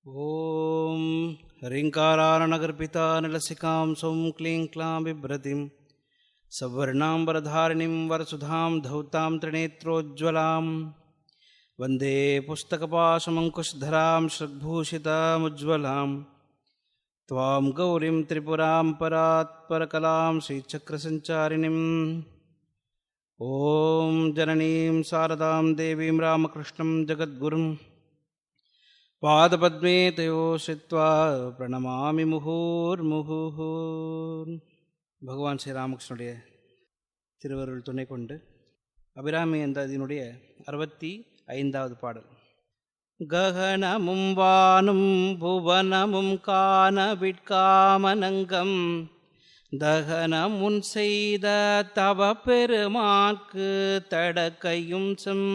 ॐ ह्रीङ्कारानगर्पितानलसिकां सौं क्लीं क्लां बिभ्रतीं सवर्णाम्बरधारिणीं वरसुधां धौतां त्रिनेत्रोज्ज्वलां वन्दे पुस्तकपाशमङ्कुशधरां श्रग्भूषितामुज्ज्वलां त्वां गौरीं त्रिपुरां परात्परकलां श्रीचक्रसञ्चारिणीम् ॐ जननीं शारदां देवीं रामकृष्णं जगद्गुरुं पादपद्मे तयो श्रित्वा प्रणमामि मुहुर्मुहुः. பகவான் ஸ்ரீராமகிருஷ்ணனுடைய திருவருள் துணை கொண்டு அபிராமி அந்தாதியினுடைய 65வது பாடல். ககனமும் வானும் புவனமும் காண விட்காமனங்கம் தகனமுன் செய்த தவ பெருமாற்கு தடக்கையும் செம்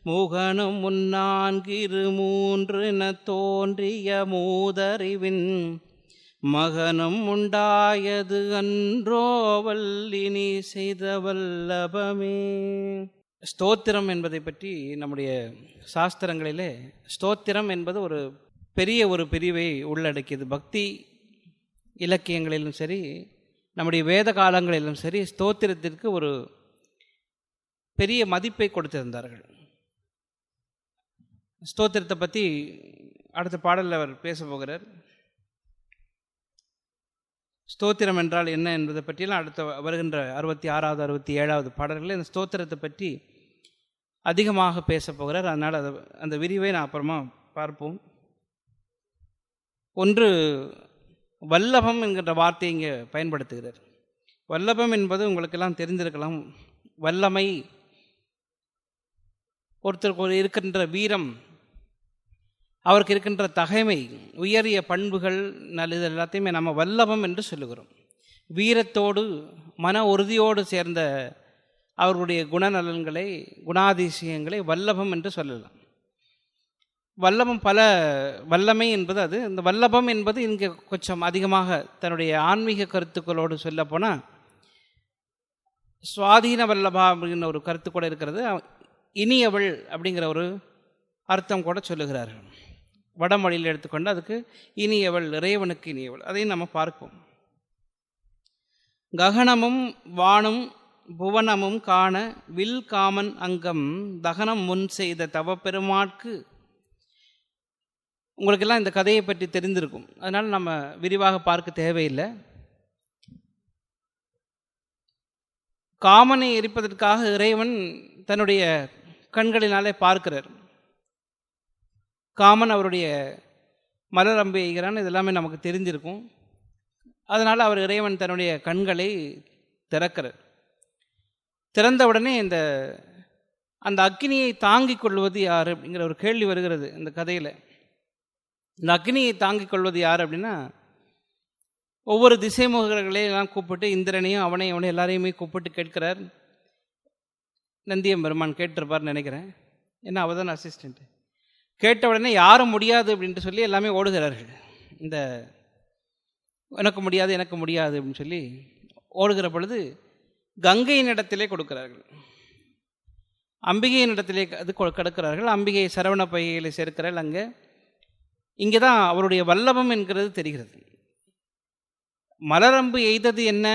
முகனும் முன்னான்கிரு மூன்றுன தோன்றிய மூதறிவின் மகனும் உண்டாயது அன்றோ வல்லினி செய்த வல்லபமே. ஸ்தோத்திரம் என்பதை பற்றி நம்முடைய சாஸ்திரங்களிலே ஸ்தோத்திரம் என்பது ஒரு பிரிவை உள்ளடக்கியது. பக்தி இலக்கியங்களிலும் சரி, நம்முடைய வேத காலங்களிலும் சரி, ஸ்தோத்திரத்திற்கு ஒரு பெரிய மதிப்பை கொடுத்திருந்தார்கள். ஸ்தோத்திரத்தை பற்றி அடுத்த பாடலில் அவர் பேச போகிறார். ஸ்தோத்திரம் என்றால் என்ன என்பதை பற்றியெல்லாம் அடுத்த வருகின்ற 66வது 67வது பாடல்களில் இந்த ஸ்தோத்திரத்தை பற்றி அதிகமாக பேச போகிறார். அதனால் அந்த விரிவை நான் அப்புறமா பார்ப்போம். ஒன்று, வல்லபம் என்கின்ற வார்த்தையை இங்கே பயன்படுத்துகிறார். வல்லபம் என்பது உங்களுக்கெல்லாம் தெரிந்திருக்கலாம். வல்லமை, ஒருத்தருக்கு இருக்கின்ற வீரம், அவருக்கு இருக்கின்ற தகைமை, உயரிய பண்புகள், நல்லது எல்லாத்தையுமே நம்ம வல்லபம் என்று சொல்லுகிறோம். வீரத்தோடு மன உறுதியோடு சேர்ந்த அவர்களுடைய குணநலன்களை, குணாதிசயங்களை வல்லபம் என்று சொல்லலாம். வல்லபம் வல்லமை என்பது அது. இந்த வல்லபம் என்பது இங்கே கொஞ்சம் அதிகமாக தன்னுடைய ஆன்மீக கருத்துக்களோடு சொல்லப்போனால் சுவாதீன வல்லபா அப்படிங்கிற ஒரு கருத்து கூட இருக்கிறது. இனியவள் அப்படிங்கிற ஒரு அர்த்தம் கூட சொல்லுகிறார்கள். வடமொழியில் எடுத்துக்கொண்டு அதுக்கு இனியவள், இறைவனுக்கு இனியவள், அதையும் நம்ம பார்ப்போம். ககனமும் வானும் புவனமும் காண வில் காமன் அங்கம் தகனம் முன் செய்த தவ பெருமாட்கு. உங்களுக்கெல்லாம் இந்த கதையை பற்றி தெரிந்திருக்கும், அதனால் நம்ம விரிவாக பார்க்க தேவையில்லை. காமனை எரிப்பதற்காக இறைவன் தன்னுடைய கண்களினாலே பார்க்கிறார். காமன் அவருடைய மலர் அம்பு எய்கிறான், இதெல்லாமே நமக்கு தெரிஞ்சிருக்கும். அதனால் அவர் இறைவன் தன்னுடைய கண்களை திறக்கிறார். திறந்தவுடனே அந்த அக்னியை தாங்கிக் கொள்வது யார் அப்படிங்கிற ஒரு கேள்வி வருகிறது இந்த கதையில். இந்த அக்னியை தாங்கிக் கொள்வது யார் அப்படின்னா, ஒவ்வொரு திசைமுகர்களையெல்லாம் கூப்பிட்டு இந்திரனையும் அவனையும் எல்லாரையுமே கூப்பிட்டு கேட்கிறார். நந்தியம் பெருமான் கேட்டிருப்பார்னு நினைக்கிறேன், ஏன்னா அவர் தான் அசிஸ்டண்ட்டு. கேட்ட உடனே யாரும் முடியாது அப்படின்ட்டு சொல்லி எல்லாமே ஓடுகிறார்கள். எனக்கு முடியாது அப்படின்னு சொல்லி ஓடுகிற பொழுது கங்கையின் இடத்திலே கொடுக்கிறார்கள், அம்பிகையின் இடத்திலே அது கொடுக்கிறார்கள். அம்பிகை சரவண பைகையிலே சேர்க்கிறாள். இங்கே தான் அவருடைய வல்லபம் என்கிறது தெரிகிறது. மலரம்பு எய்தது என்ன?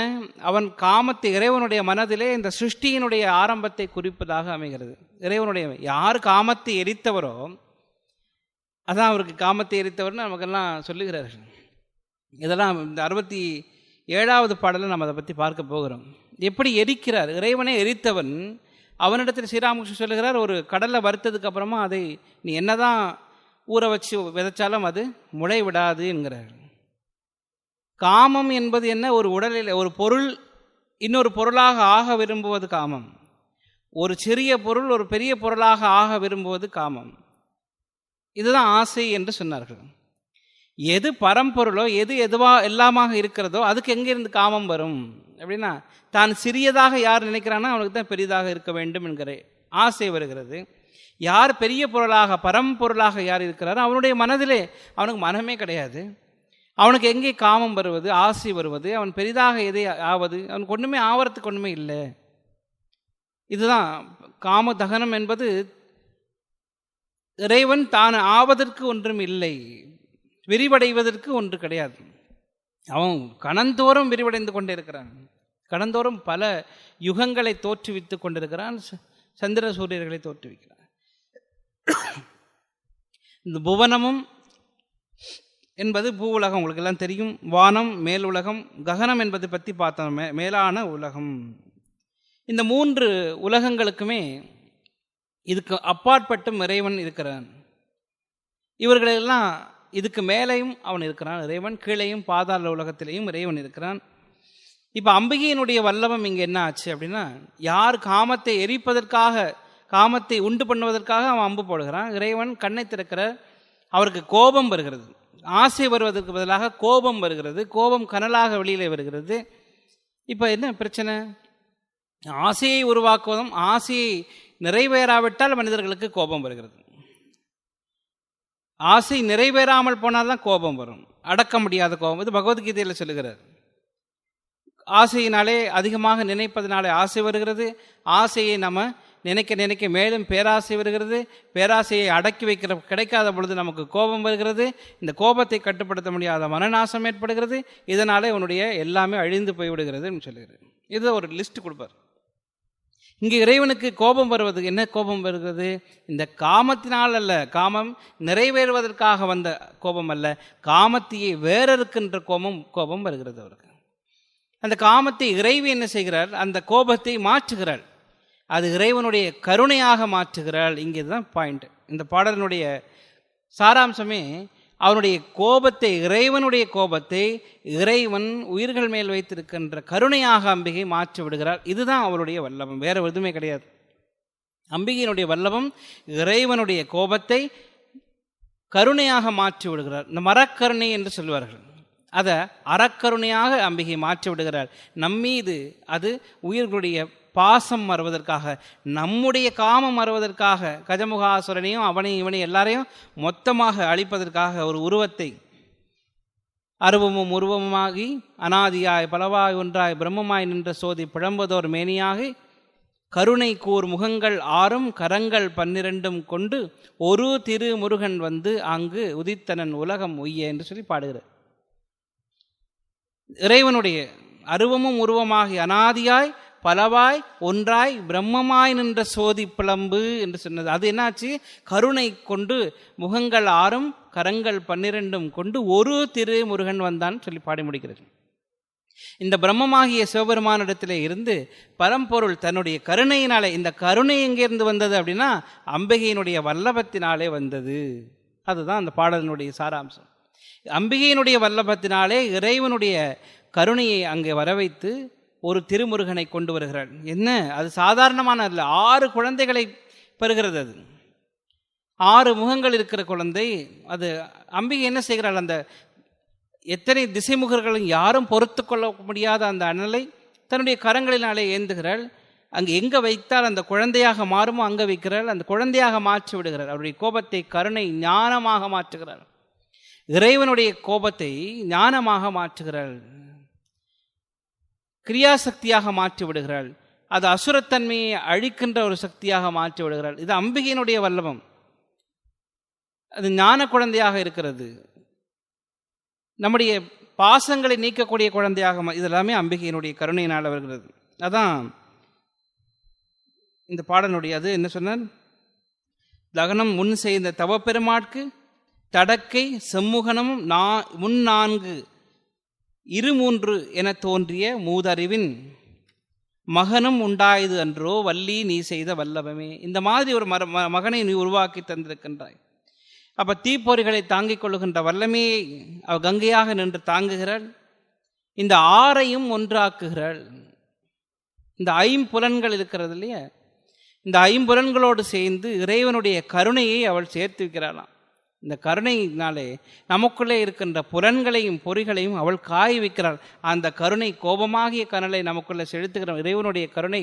அவன் காமத்தை, இறைவனுடைய மனதிலே இந்த சிருஷ்டியினுடைய ஆரம்பத்தை குறிப்பதாக அமைகிறது. இறைவனுடைய யார் காமத்தை எரித்தவரோ அதான் அவருக்கு காமத்தை எரித்தவர்னு நமக்கெல்லாம் சொல்லுகிறார்கள். இதெல்லாம் இந்த 67வது பாடலில் நம்ம அதை பற்றி பார்க்க போகிறோம். எப்படி எரிக்கிறார் இறைவனை எரித்தவன். அவனிடத்தில் ஸ்ரீராமகிருஷ்ணன் சொல்லுகிறார், ஒரு கடலை வறுத்ததுக்கு அப்புறமா அதை நீ என்னதான் ஊற வச்சு விதைச்சாலும் அது முளை விடாது என்கிறார். காமம் என்பது என்ன? ஒரு உடலில் ஒரு பொருள் இன்னொரு பொருளாக ஆக விரும்புவது காமம். ஒரு சிறிய பொருள் ஒரு பெரிய பொருளாக ஆக விரும்புவது காமம். இதுதான் ஆசை என்று சொன்னார்கள். எது பரம்பொருளோ, எது எல்லாமாக இருக்கிறதோ அதுக்கு எங்கிருந்து காமம் வரும் அப்படின்னா, தான் சிறியதாக யார் நினைக்கிறானோ அவனுக்கு தான் பெரிதாக இருக்க வேண்டும் என்கிற ஆசை வருகிறது. யார் பெரிய பொருளாக பரம்பொருளாக யார் இருக்கிறாரோ அவனுடைய மனதிலே அவனுக்கு மனமே கிடையாது. அவனுக்கு எங்கே காமம் வருவது, ஆசை வருவது, அவன் பெரிதாக எதை ஆவது, அவனுக்கு ஒன்றுமே ஆவறதுக்கு ஒன்றுமே இல்லை. இதுதான் காம தகனம் என்பது இறைவன் தான் ஆவதற்கு ஒன்றும் இல்லை, விரிவடைவதற்கு ஒன்று கிடையாது. அவன் கணந்தோறும் விரிவடைந்து கொண்டே இருக்கிறான். கணந்தோறும் பல யுகங்களை தோற்றுவித்து கொண்டிருக்கிறான். சந்திர சூரியர்களை தோற்றுவிக்கிறான். இந்த புவனமும் என்பது பூ உலகம், உங்களுக்கு எல்லாம் தெரியும். வானம் மேல் உலகம், ககனம் என்பது பற்றி பார்த்தோம், மேலான உலகம். இந்த 3 உலகங்களுக்குமே இதுக்கு அப்பாற்பட்டும் இறைவன் இருக்கிறான். இவர்களெல்லாம் இதுக்கு மேலேயும் அவன் இருக்கிறான் இறைவன், கீழேயும் பாதாள உலகத்திலேயும் இறைவன் இருக்கிறான். இப்போ அம்பிகையினுடைய வல்லபம் இங்கே என்ன ஆச்சு அப்படின்னா, யார் காமத்தை எரிப்பதற்காக, காமத்தை உண்டு பண்ணுவதற்காக அவன் அம்பு போடுகிறான். இறைவன் கண்ணை திறக்கிற, அவருக்கு கோபம் வருகிறது. ஆசை வருவதற்கு பதிலாக கோபம் வருகிறது. கோபம் கனலாக வெளியிலே வருகிறது. இப்போ என்ன பிரச்சனை? ஆசையை உருவாக்குவதும், ஆசையை நிறைவேறாவிட்டால் மனிதர்களுக்கு கோபம் வருகிறது. ஆசை நிறைவேறாமல் போனால்தான் கோபம் வரும், அடக்க முடியாத கோபம். இது பகவத்கீதையில் சொல்லுகிறார். ஆசையினாலே அதிகமாக நினைப்பதனாலே ஆசை வருகிறது. ஆசையை நம்ம நினைக்க நினைக்க மேலும் பேராசை வருகிறது. பேராசையை அடக்கி வைக்கிற கிடைக்காத பொழுது நமக்கு கோபம் வருகிறது. இந்த கோபத்தை கட்டுப்படுத்த முடியாத மனநாசம் ஏற்படுகிறது. இதனாலே உன்னுடைய எல்லாமே அழிந்து போய்விடுகிறதுன்னு சொல்லுகிறது. இது ஒரு லிஸ்ட் கொடுப்பார். இங்கே இறைவனுக்கு கோபம் வருவது என்ன? கோபம் வருகிறது இந்த காமத்தினால் அல்ல, காமம் நிறைவேறுவதற்காக வந்த கோபம் அல்ல, காமத்தையே வேறறுக்கின்ற கோபம் வருகிறது அவருக்கு. அந்த காமத்தை இறைவி என்ன செய்கிறார்? அந்த கோபத்தை மாற்றுகிறாள். அது இறைவனுடைய கருணையாக மாற்றுகிறாள். இங்கே தான் பாயிண்ட். இந்த பாடலினுடைய சாராம்சமே அவனுடைய கோபத்தை, இறைவனுடைய கோபத்தை இறைவன் உயிர்கள் மேல் வைத்திருக்கின்ற கருணையாக அம்பிகை மாற்றி விடுகிறார். இதுதான் அவளுடைய வல்லபம், வேற எதுவுமே கிடையாது. அம்பிகையினுடைய வல்லபம் இறைவனுடைய கோபத்தை கருணையாக மாற்றி விடுகிறார். இந்த மரக்கருணை என்று சொல்வார்கள், அதை அறக்கருணையாக அம்பிகை மாற்றி விடுகிறார் நம்மீது. அது உயிர்களுடைய பாசம் மறுவதற்காக, நம்முடைய காமம் மறுவதற்காக, கஜமுகாசுரனையும் அவனையும் இவனையும் எல்லாரையும் மொத்தமாக அழிப்பதற்காக ஒரு உருவத்தை, அருவமும் உருவமாகி அனாதியாய் பலவாய் ஒன்றாய் பிரம்மமாய் நின்ற சோதி பிழம்பதோர் மேனியாகி கருணை கூர் முகங்கள் 6 கரங்கள் 12 கொண்டு ஒரு திரு முருகன் வந்து அங்கு உதித்தனன் உலகம் உய்ய என்று சொல்லி பாடுகிறார். இறைவனுடைய அருவமும் உருவமாகி அனாதியாய் பலவாய் ஒன்றாய் பிரம்மமாய் நின்ற சோதி பிளம்பு என்று சொன்னது. அது என்னாச்சு? கருணை கொண்டு முகங்கள் 6 கரங்கள் 12 கொண்டு ஒரு திரு முருகன் வந்தான் சொல்லி பாடி முடிக்கிறது. இந்த பிரம்மமாகிய சிவபெருமானிடத்திலே இருந்து பரம்பொருள் தன்னுடைய கருணையினாலே, இந்த கருணை எங்கிருந்து வந்தது அப்படின்னா அம்பிகையினுடைய வல்லபத்தினாலே வந்தது. அதுதான் அந்த பாடலினுடைய சாராம்சம். அம்பிகையினுடைய வல்லபத்தினாலே இறைவனுடைய கருணையை அங்கே வரவைத்து ஒரு திருமுருகனை கொண்டு வருகிறாள். என்ன அது சாதாரணமான அல்ல, 6 குழந்தைகளை பெறுகிறது. அது 6 முகங்கள் இருக்கிற குழந்தை. அது அம்பிகை என்ன செய்கிறாள்? அந்த எத்தனை திசைமுகர்களும் யாரும் பொறுத்து கொள்ள முடியாத அந்த அனலை தன்னுடைய கரங்களினாலே ஏந்துகிறாள். அங்கு எங்கே வைத்தால் அந்த குழந்தையாக மாறுமோ அங்கே வைக்கிறாள். அந்த குழந்தையாக மாற்றி விடுகிறாள். அவருடைய கோபத்தை கருணை ஞானமாக மாற்றுகிறாள். இறைவனுடைய கோபத்தை ஞானமாக மாற்றுகிறாள், கிரியாசக்தியாக மாற்றி விடுகிறாள். அது அசுரத்தன்மையை அழிக்கின்ற ஒரு சக்தியாக மாற்றி விடுகிறாள். இது அம்பிகையினுடைய வல்லபம். அது ஞான குழந்தையாக இருக்கிறது. நம்முடைய பாசங்களை நீக்கக்கூடிய குழந்தையாக, இதெல்லாமே அம்பிகையினுடைய கருணையினால் வருகிறது. அதான் இந்த பாடனுடைய அது என்ன சொன்னார்? லக்னம் முன் செய்த தவப்பெருமாட்கு தடக்கை செம்முகனமும் முன் 4 2 என தோன்றிய மூதறிவின் மகனும் உண்டாயது அன்றோ வள்ளி நீ செய்த வல்லபமே. இந்த மாதிரி ஒரு மகனை நீ உருவாக்கி தந்திருக்கின்றாய். அப்போ தீப்பொறிகளை தாங்கிக் கொள்ளுகின்ற வல்லமையை அவ கங்கையாக நின்று தாங்குகிறாள். இந்த 6ஐயும் ஒன்றாக்குகிறாள். இந்த 5 இருக்கிறது இல்லையா, இந்த 5 சேர்ந்து இறைவனுடைய கருணையை அவள் சேர்த்து வைக்கிறாளாம். இந்த கருணையினாலே நமக்குள்ளே இருக்கின்ற புலன்களையும் பொறிகளையும் அவள் காய வைக்கிறாள். அந்த கருணை கோபமாகிய கனலை நமக்குள்ளே செலுத்துகிற இறைவனுடைய கருணை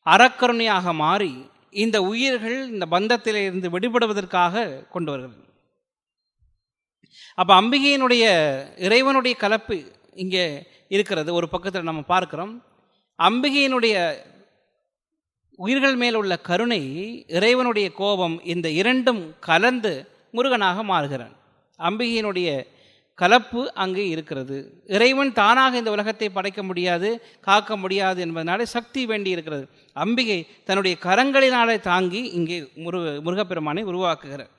அறக்கருணையாக மாறி இந்த உயிர்கள் இந்த பந்தத்திலே இருந்து விடுபடுவதற்காக கொண்டு வருகிறது. அப்போ அம்பிகையினுடைய இறைவனுடைய கலப்பு இங்கே இருக்கிறது. ஒரு பக்கத்தில் நம்ம பார்க்கிறோம், அம்பிகையினுடைய உயிர்கள் மேல் உள்ள கருணை, இறைவனுடைய கோபம், இந்த இரண்டும் கலந்து முருகனாக மாறுகிறான். அம்பிகையினுடைய கலப்பு அங்கே இருக்கிறது. இறைவன் தானாக இந்த உலகத்தை படைக்க முடியாது, காக்க முடியாது என்பதனாலே சக்தி வேண்டி இருக்கிறது. அம்பிகை தன்னுடைய கரங்களினாலே தாங்கி இங்கே முருகப்பெருமானை உருவாக்குகிறார்.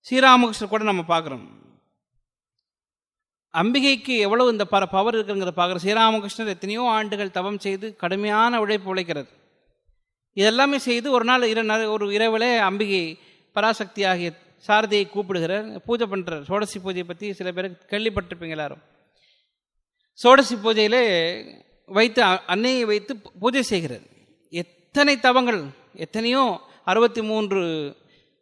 ஸ்ரீராமகிருஷ்ணர் கூட நம்ம பார்க்குறோம், அம்பிகைக்கு எவ்வளவு இந்த பவர் இருக்குங்கிறத பார்க்குற. ஸ்ரீராமகிருஷ்ணர் எத்தனையோ ஆண்டுகள் தவம் செய்து கடுமையான உழைப்பு உழைக்கிறது. இதெல்லாமே செய்து ஒரு நாள் ஒரு இரவில் அம்பிகை பராசக்தி ஆகிய சாரதியை கூப்பிடுகிறார், பூஜை பண்ணுறார். சோடசி பூஜையை பற்றி சில பேருக்கு கேள்விப்பட்டிருப்பீங்க எல்லாரும். சோடசி பூஜையிலே வைத்து அன்னையை வைத்து பூஜை செய்கிறார். எத்தனை தவங்கள், எத்தனையோ 63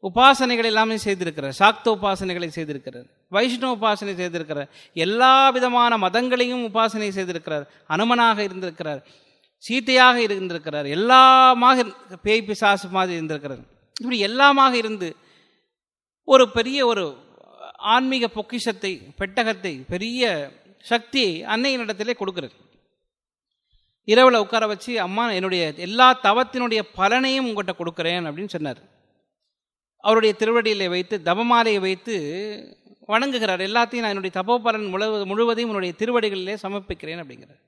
உபாசனைகள் எல்லாமே செய்திருக்கிறார். சாக்த உபாசனைகளை செய்திருக்கிறார், வைஷ்ணவ உபாசனை செய்திருக்கிறார், எல்லா விதமான மதங்களையும் உபாசனை செய்திருக்கிறார். அனுமனாக இருந்திருக்கிறார், சீத்தையாக இருந்திருக்கிறார், எல்லாமாக பேய் பிசாசு மாதிரி இருந்திருக்கிறார். இப்படி எல்லாமாக இருந்து ஒரு பெரிய ஒரு ஆன்மீக பொக்கிஷத்தை, பெட்டகத்தை, பெரிய சக்தியை அன்னையினிடத்திலே கொடுக்கிறார். இரவில் உட்கார வச்சு, அம்மா என்னுடைய எல்லா தவத்தினுடைய பலனையும் உங்கள்கிட்ட கொடுக்குறேன் அப்படின்னு சொன்னார். அவருடைய திருவடியிலே வைத்து தபமாலையை வைத்து வணங்குகிறார். எல்லாத்தையும் நான் என்னுடைய தபோபலன் முழுவதையும் உன்னுடைய திருவடிகளிலே சமர்ப்பிக்கிறேன் அப்படிங்கிறார்.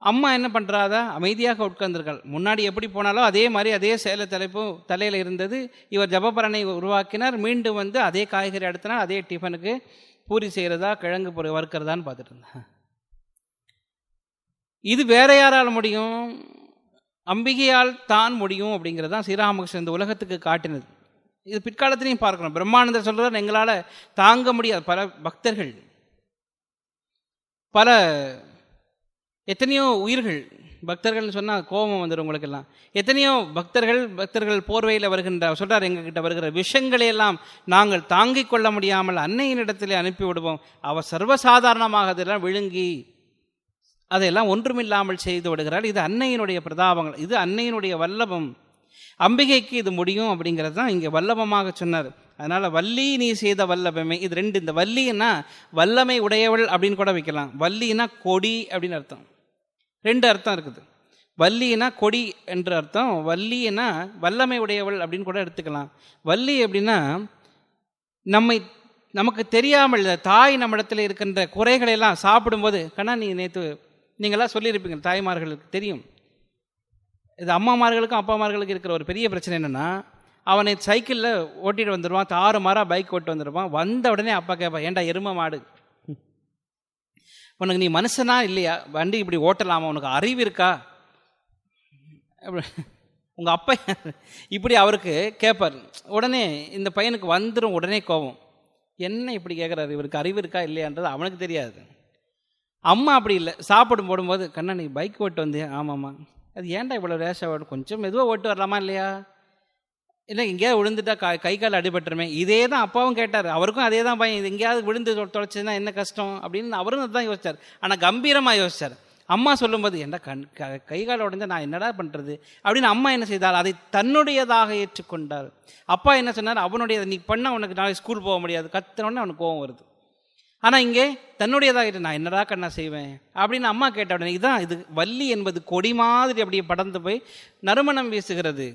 அம்மா என்ன பண்ணுறாதா, அமைதியாக உட்கார்ந்திருக்காள். முன்னாடி எப்படி போனாலோ அதே மாதிரி அதே சேலை தலைப்பு தலையில் இருந்தது. இவர் ஜபபலனை உருவாக்கினார். மீண்டும் வந்து அதே காய்கறி அடுத்தினார், அதே டிஃபனுக்கு பூரி செய்கிறதா கிழங்கு பொறி வறுக்கிறதான்னு பார்த்துட்டு இருந்தேன். இது வேற யாரால் முடியும்? அம்பிகையால் தான் முடியும் அப்படிங்கிறது தான் ஸ்ரீராமகிருஷ்ணன் இந்த உலகத்துக்கு காட்டினது. இது பிற்காலத்திலையும் பார்க்கணும். பிரம்மானந்தர் சொல்கிறார், எங்களால் தாங்க முடியாது. பல பக்தர்கள், பல எத்தனையோ உயிர்கள், பக்தர்கள்னு சொன்னால் கோபம் வந்துடும் உங்களுக்கெல்லாம். எத்தனையோ பக்தர்கள் போர்வையில் வருகின்ற சொல்கிறார், எங்ககிட்ட வருகிற விஷயங்களையெல்லாம் நாங்கள் தாங்கிக் கொள்ள முடியாமல் அன்னையினிடத்திலே அனுப்பி விடுவோம். அவர் சர்வசாதாரணமாக அதெல்லாம் விழுங்கி அதையெல்லாம் ஒன்றுமில்லாமல் செய்து விடுகிறார். இது அன்னையினுடைய பிரதாபங்கள், இது அன்னையினுடைய வல்லபம். அம்பிகைக்கு இது முடியும் அப்படிங்கிறது தான் இங்கே வல்லபமாக சொன்னார். அதனால் வள்ளி நீ செய்த வல்லபமே, இது ரெண்டு. இந்த வள்ளின்னா வல்லமை உடையவள் அப்படின்னு கூட வைக்கலாம். வள்ளினா கொடி அப்படின்னு அர்த்தம். ரெண்டு அர்த்தம் இருக்குது. வள்ளினா கொடி என்ற அர்த்தம், வள்ளினா வல்லமை உடையவள் அப்படின்னு கூட எடுத்துக்கலாம். வள்ளி அப்படின்னா நமக்கு தெரியாமல் தாய் நம்மிடத்தில் இருக்கின்ற குறைகளெல்லாம் சாப்பிடும்போது, கண்ணா நீ நேற்று நீங்களாம் சொல்லியிருப்பீங்க, தாய்மார்களுக்கு தெரியும். இது அம்மாமார்களுக்கும் அப்பாமார்களுக்கும் இருக்கிற ஒரு பெரிய பிரச்சனை என்னென்னா, அவனை சைக்கிளில் ஓட்டிகிட்டு வந்துடுவான், தாறுமாறாக பைக் ஓட்டு வந்துடுவான். வந்த உடனே அப்பா கேட்பான், ஏண்டா எருமை மாடு, உனக்கு நீ மனுஷனா இல்லையா, வண்டி இப்படி ஓட்டலாமா, உனக்கு அறிவு இருக்கா, உங்கள் அப்பா இப்படி அவருக்கு கேட்பார். உடனே இந்த பையனுக்கு வந்துடும் உடனே கோபம். என்ன இப்படி கேட்குறாரு, இவருக்கு அறிவு இருக்கா இல்லையான்றது அவனுக்கு தெரியாது. அம்மா அப்படி இல்லை. சாப்பிடும் போடும்போது, கண்ணா நீ பைக் ஓட்டு வந்தியா, ஆமாம்மா, அது ஏன்டா இவ்வளோ ரேஷாக ஓடும், கொஞ்சம் மெதுவாக ஓட்டு வரலாமா இல்லையா, இல்லை எங்கேயாவது விழுந்துட்டா கை கால் அடிபட்டுருமே. இதே தான் அப்பாவும் கேட்டார். அவருக்கும் அதே தான் பையன், இது எங்கேயாவது விழுந்து தொலைச்சதுன்னா என்ன கஷ்டம் அப்படின்னு அவரும் அதுதான் யோசிச்சார். ஆனால் கம்பீரமாக யோசிச்சார். அம்மா சொல்லும்போது, ஏன்டா கை கால் உடஞ்சா நான் என்னடா பண்ணுறது அப்படின்னு அம்மா என்ன செய்தால், அதை தன்னுடையதாக ஏற்றுக்கொண்டார். அப்பா என்ன சொன்னார், அவனுடையதை நீ பண்ண உனக்கு நாளைக்கு ஸ்கூல் போக முடியாது, கத்துனோடனே அவனுக்கு கோவம் வருது. ஆனால் இங்கே தன்னுடையதாக நான் என்னடா கண்ணா செய்வேன் அப்படின்னு அம்மா கேட்ட உடனே, இதுதான் இது வள்ளி என்பது கொடி மாதிரி அப்படியே படர்ந்து போய் நறுமணம் வீசுகிறது.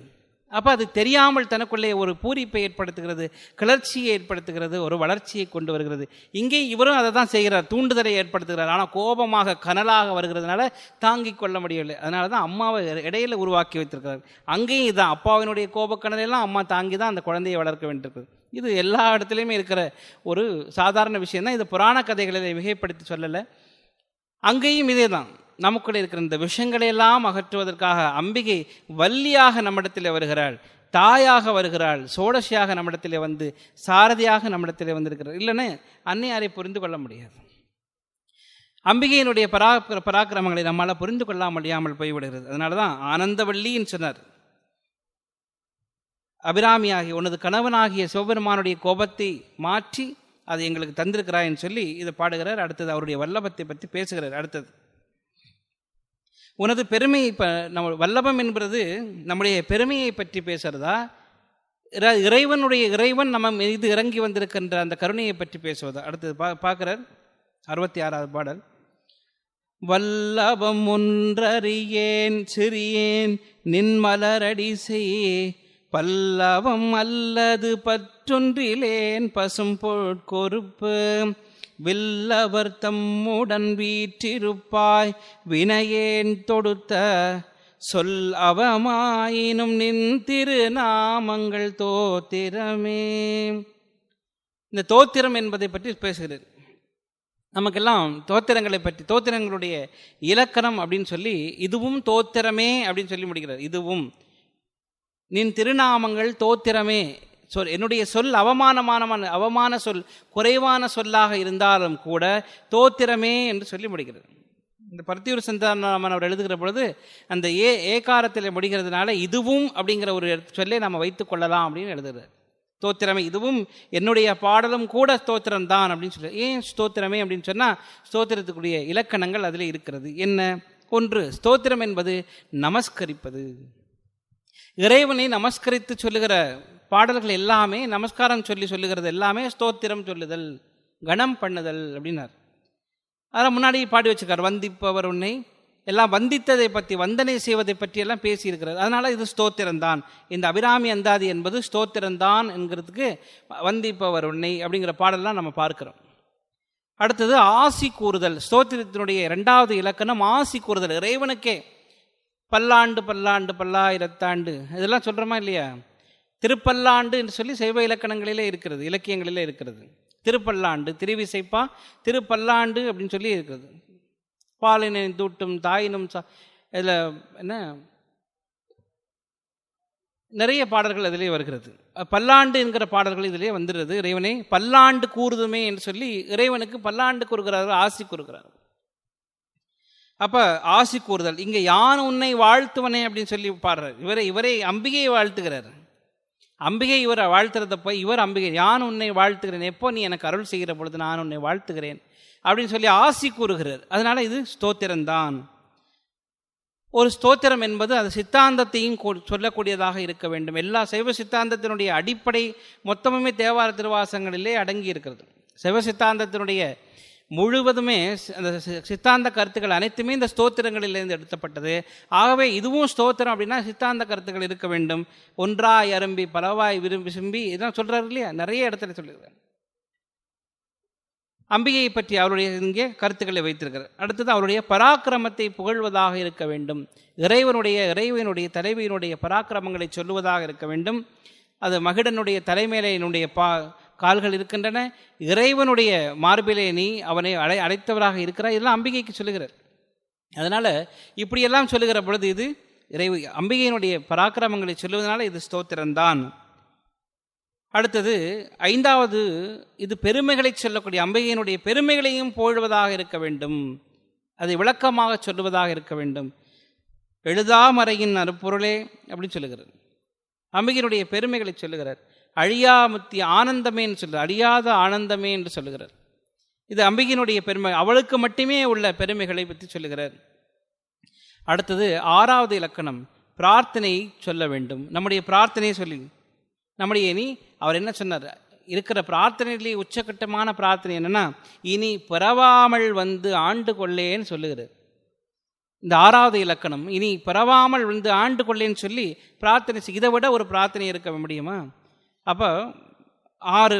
அப்போ அது தெரியாமல் தனக்குள்ளே ஒரு பூரிப்பை ஏற்படுத்துகிறது, கிளர்ச்சியை ஏற்படுத்துகிறது, ஒரு வளர்ச்சியை கொண்டு வருகிறது. இங்கே இவரும் அதை தான் செய்கிறார், தூண்டுதலை ஏற்படுத்துகிறார். ஆனால் கோபமாக கனலாக வருகிறதுனால தாங்கிக் கொள்ள முடியவில்லை. அதனால தான் அம்மாவை இடையில உருவாக்கி வைத்திருக்கிறார். அங்கேயும் இதுதான், அப்பாவினுடைய கோபக்கனலையெல்லாம் அம்மா தாங்கி தான் அந்த குழந்தையை வளர்க்க வேண்டியிருக்குது. இது எல்லா இடத்துலையுமே இருக்கிற ஒரு சாதாரண விஷயந்தான். இது புராண கதைகளை மிகைப்படுத்தி சொல்லலை. அங்கேயும் இதே தான். நமக்குள்ளே இருக்கிற இந்த விஷயங்களையெல்லாம் அகற்றுவதற்காக அம்பிகை வள்ளியாக நம்மிடத்தில் வருகிறாள், தாயாக வருகிறாள், சோடசியாக நம்மிடத்தில் வந்து சாரதியாக நம்மிடத்தில் வந்திருக்கிறார். இல்லைன்னு அன்னையாரை புரிந்து கொள்ள முடியாது. அம்பிகையினுடைய பராக்கிரமங்களை நம்மளால் புரிந்து கொள்ள முடியாமல் போய்விடுகிறது. அதனால தான் ஆனந்தவள்ளின்னு சொன்னார். அபிராமியாகிய உனது கணவனாகிய சிவபெருமானுடைய கோபத்தை மாற்றி அதை எங்களுக்கு தந்திருக்கிறாயின்னு சொல்லி இதை பாடுகிறார். அடுத்தது அவருடைய வல்லபத்தை பற்றி பேசுகிறார். அடுத்தது உனது பெருமை. இப்போ நம்ம வல்லபம் என்பது நம்முடைய பெருமையை பற்றி பேசுகிறதா, இறைவன் நம்ம மீது இறங்கி வந்திருக்கின்ற அந்த கருணையை பற்றி பேசுவதா? அடுத்தது பார்க்குறார் 66வது பாடல். வல்லபம் ஒன்றறியேன் சிறியேன் நின்மலரடி செய்யே பல்லவம் அல்லது பற்றொன்றிலேன் பசும் பொற்கொருப்பு வில்லவர் தம்முடன் வீற்றிருப்பாய் வினையேன் தொடுத்த சொல் அவமாயினும் நின் திருநாமங்கள் தோத்திரமே. இந்த தோத்திரம் என்பதை பற்றி பேசுகிறது. நமக்கெல்லாம் தோத்திரங்களை பற்றி, தோத்திரங்களுடைய இலக்கணம் அப்படின்னு சொல்லி இதுவும் தோத்திரமே அப்படின்னு சொல்லி முடிக்கிறார். இதுவும் நின் திருநாமங்கள் தோத்திரமே. என்னுடைய சொல் அவமான சொல், குறைவான சொல்லாக இருந்தாலும் கூட தோத்திரமே என்று சொல்லி முடிக்கிறது. இந்த பர்த்தியூர் சந்தானராமன் அவர் எழுதுகிற பொழுது அந்த ஏகாரத்தில் முடிகிறதுனால இதுவும் அப்படிங்கிற ஒரு சொல்லை நாம் வைத்துக் கொள்ளலாம் அப்படின்னு எழுதுகிறார். ஸ்தோத்திரமே, இதுவும் என்னுடைய பாடலும் கூட ஸ்தோத்திரம் தான் அப்படின்னு சொல்லி. ஏன் ஸ்தோத்திரமே அப்படின்னு சொன்னால் ஸ்தோத்திரத்துக்குரிய இலக்கணங்கள் அதில் இருக்கிறது. என்ன? ஒன்று, ஸ்தோத்திரம் என்பது நமஸ்கரிப்பது. இறைவனை நமஸ்கரித்து சொல்லுகிற பாடல்கள் எல்லாமே, நமஸ்காரம் சொல்லி சொல்லுகிறது எல்லாமே ஸ்தோத்திரம் சொல்லுதல், கணம் பண்ணுதல் அப்படின்னார். அதெல்லாம் முன்னாடி பாடி வச்சுக்கார். வந்திப்பவர் உன்னை, எல்லாம் வந்தித்ததை பற்றி, வந்தனை செய்வதை பற்றி எல்லாம் பேசியிருக்கிறார். அதனால இது ஸ்தோத்திரம்தான். இந்த அபிராமி அந்தாதி என்பது ஸ்தோத்திரம்தான் என்கிறதுக்கு வந்திப்பவர் உன்னை அப்படிங்கிற பாடலாம் நம்ம பார்க்கிறோம். அடுத்தது ஆசி கூறுதல். ஸ்தோத்திரத்தினுடைய இரண்டாவது இலக்கணம் ஆசி கூறுதல். இறைவனுக்கே பல்லாண்டு பல்லாண்டு பல்லாயிரத்தாண்டு இதெல்லாம் சொல்கிறோமா இல்லையா? திருப்பல்லாண்டு என்று சொல்லி சைவ இலக்கணங்களிலே இருக்கிறது, இலக்கியங்களிலே இருக்கிறது. திருப்பல்லாண்டு, திருவிசைப்பா, திருப்பல்லாண்டு அப்படின்னு சொல்லி இருக்கிறது. பாலினை தூட்டும் தாயினும் இதில் என்ன நிறைய பாடல்கள் அதிலே வருகிறது. பல்லாண்டு என்கிற பாடல்கள் இதிலே வந்துடுறது. இறைவனை பல்லாண்டு கூறுதுமே என்று சொல்லி இறைவனுக்கு பல்லாண்டு கூறுகிறார்கள், ஆசி கூறுகிறார்கள். அப்போ ஆசி கூறுதல். இங்கே யான் உன்னை வாழ்த்துவனே அப்படின்னு சொல்லி பாடுறார். இவரை அம்பிகையை வாழ்த்துகிறார். அம்பிகை இவரை வாழ்த்துறத போய் இவர் அம்பிகை யான் உன்னை வாழ்த்துகிறேன், எப்போ நீ எனக்கு அருள் செய்கிற பொழுது நான் உன்னை வாழ்த்துகிறேன் அப்படின்னு சொல்லி ஆசி கூறுகிறார். அதனால இது ஸ்தோத்திரம்தான். ஒரு ஸ்தோத்திரம் என்பது அது சித்தாந்தத்தையும் சொல்லக்கூடியதாக இருக்க வேண்டும். எல்லா சைவ சித்தாந்தத்தினுடைய அடிப்படை மொத்தமுமே தேவார திருவாசகங்களிலே அடங்கி இருக்கிறது. சைவ சித்தாந்தத்தினுடைய முழுவதுமே அந்த சித்தாந்த கருத்துக்கள் அனைத்துமே இந்த ஸ்தோத்திரங்களிலிருந்து எடுத்தப்பட்டது. ஆகவே இதுவும் ஸ்தோத்திரம் அப்படின்னா சித்தாந்த கருத்துக்கள் இருக்க வேண்டும். ஒன்றாய் அரும்பி பலவாய் விரும்பி சிம்பி இதெல்லாம் சொல்றாரு இல்லையா? நிறைய இடத்துல சொல்லுகிறார். அம்பிகையை பற்றி அவருடைய இங்கே கருத்துக்களை வைத்திருக்கிறார். அடுத்தது அவருடைய பராக்கிரமத்தை புகழ்வதாக இருக்க வேண்டும். இறைவனுடைய தலைவியினுடைய பராக்கிரமங்களை சொல்லுவதாக இருக்க வேண்டும். அது மகிடனுடைய தலைமையினுடைய கால்கள் இருக்கின்றன, இறைவனுடைய மார்பிலே நீ அவனை அழைத்தவராக இருக்கிறார், இதெல்லாம் அம்பிகைக்கு சொல்லுகிறார். அதனால் இப்படியெல்லாம் சொல்லுகிற பொழுது இது அம்பிகையினுடைய பராக்கிரமங்களை சொல்லுவதனால இது ஸ்தோத்திரம்தான். அடுத்தது ஐந்தாவது, இது பெருமைகளை சொல்லக்கூடிய அம்பிகையினுடைய பெருமைகளையும் போழ்வதாக இருக்க வேண்டும், அதை விளக்கமாக சொல்லுவதாக இருக்க வேண்டும். எழுதாமறையின் அருப்பொருளே அப்படின்னு சொல்லுகிறார். அம்பிகையினுடைய பெருமைகளை சொல்லுகிறார். அழியாமுத்தி ஆனந்தமே என்று சொல்கிறார், அழியாத ஆனந்தமே என்று சொல்லுகிறார். இது அம்பிகையினுடைய பெருமை, அவளுக்கு மட்டுமே உள்ள பெருமைகளை பற்றி சொல்லுகிறார். அடுத்தது ஆறாவது இலக்கணம், பிரார்த்தனை சொல்ல வேண்டும். நம்முடைய பிரார்த்தனையை சொல்லி நம்முடைய அவர் என்ன சொன்னார்? இருக்கிற பிரார்த்தனையிலேயே உச்சகட்டமான பிரார்த்தனை என்னன்னா, இனி பிறவாமல் வந்து ஆண்டு கொள்ளேன்னு சொல்லுகிறார். இந்த ஆறாவது இலக்கணம், இனி பிறவாமல் வந்து ஆண்டு கொள்ளேன்னு சொல்லி பிரார்த்தனை. இதை விட ஒரு பிரார்த்தனை இருக்க முடியுமா? அப்போ 6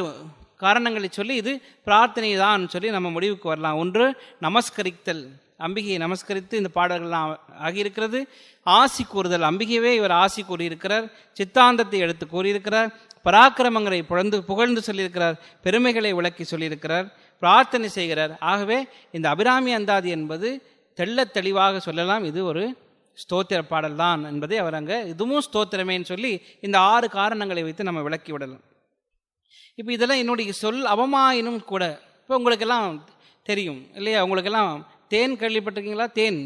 காரணங்களை சொல்லி இது பிரார்த்தனை தான் சொல்லி நம்ம முடிவுக்கு வரலாம். ஒன்று, நமஸ்கரித்தல். அம்பிகையை நமஸ்கரித்து இந்த பாடல்கள்லாம் ஆகியிருக்கிறது. ஆசி கூறுதல், அம்பிகையவே இவர் ஆசி கூறியிருக்கிறார். சித்தாந்தத்தை எடுத்து கூறியிருக்கிறார். பராக்கிரமங்களை புகழ்ந்து சொல்லியிருக்கிறார். பெருமைகளை விளக்கி சொல்லியிருக்கிறார். பிரார்த்தனை செய்கிறார். ஆகவே இந்த அபிராமி அந்தாதி என்பது தெள்ள தெளிவாக சொல்லலாம், இது ஒரு ஸ்தோத்திர பாடல் தான் என்பதை அவர் அங்கே இதுவும் ஸ்தோத்திரமேன்னு சொல்லி இந்த 6 காரணங்களை வைத்து நம்ம விளக்கி விடலாம். இப்போ இதெல்லாம் என்னுடைய சொல் அவமாயினும் கூட. இப்போ உங்களுக்கெல்லாம் தெரியும் இல்லையா? உங்களுக்கெல்லாம் தேன் கேள்விப்பட்டிருக்கீங்களா? தேன்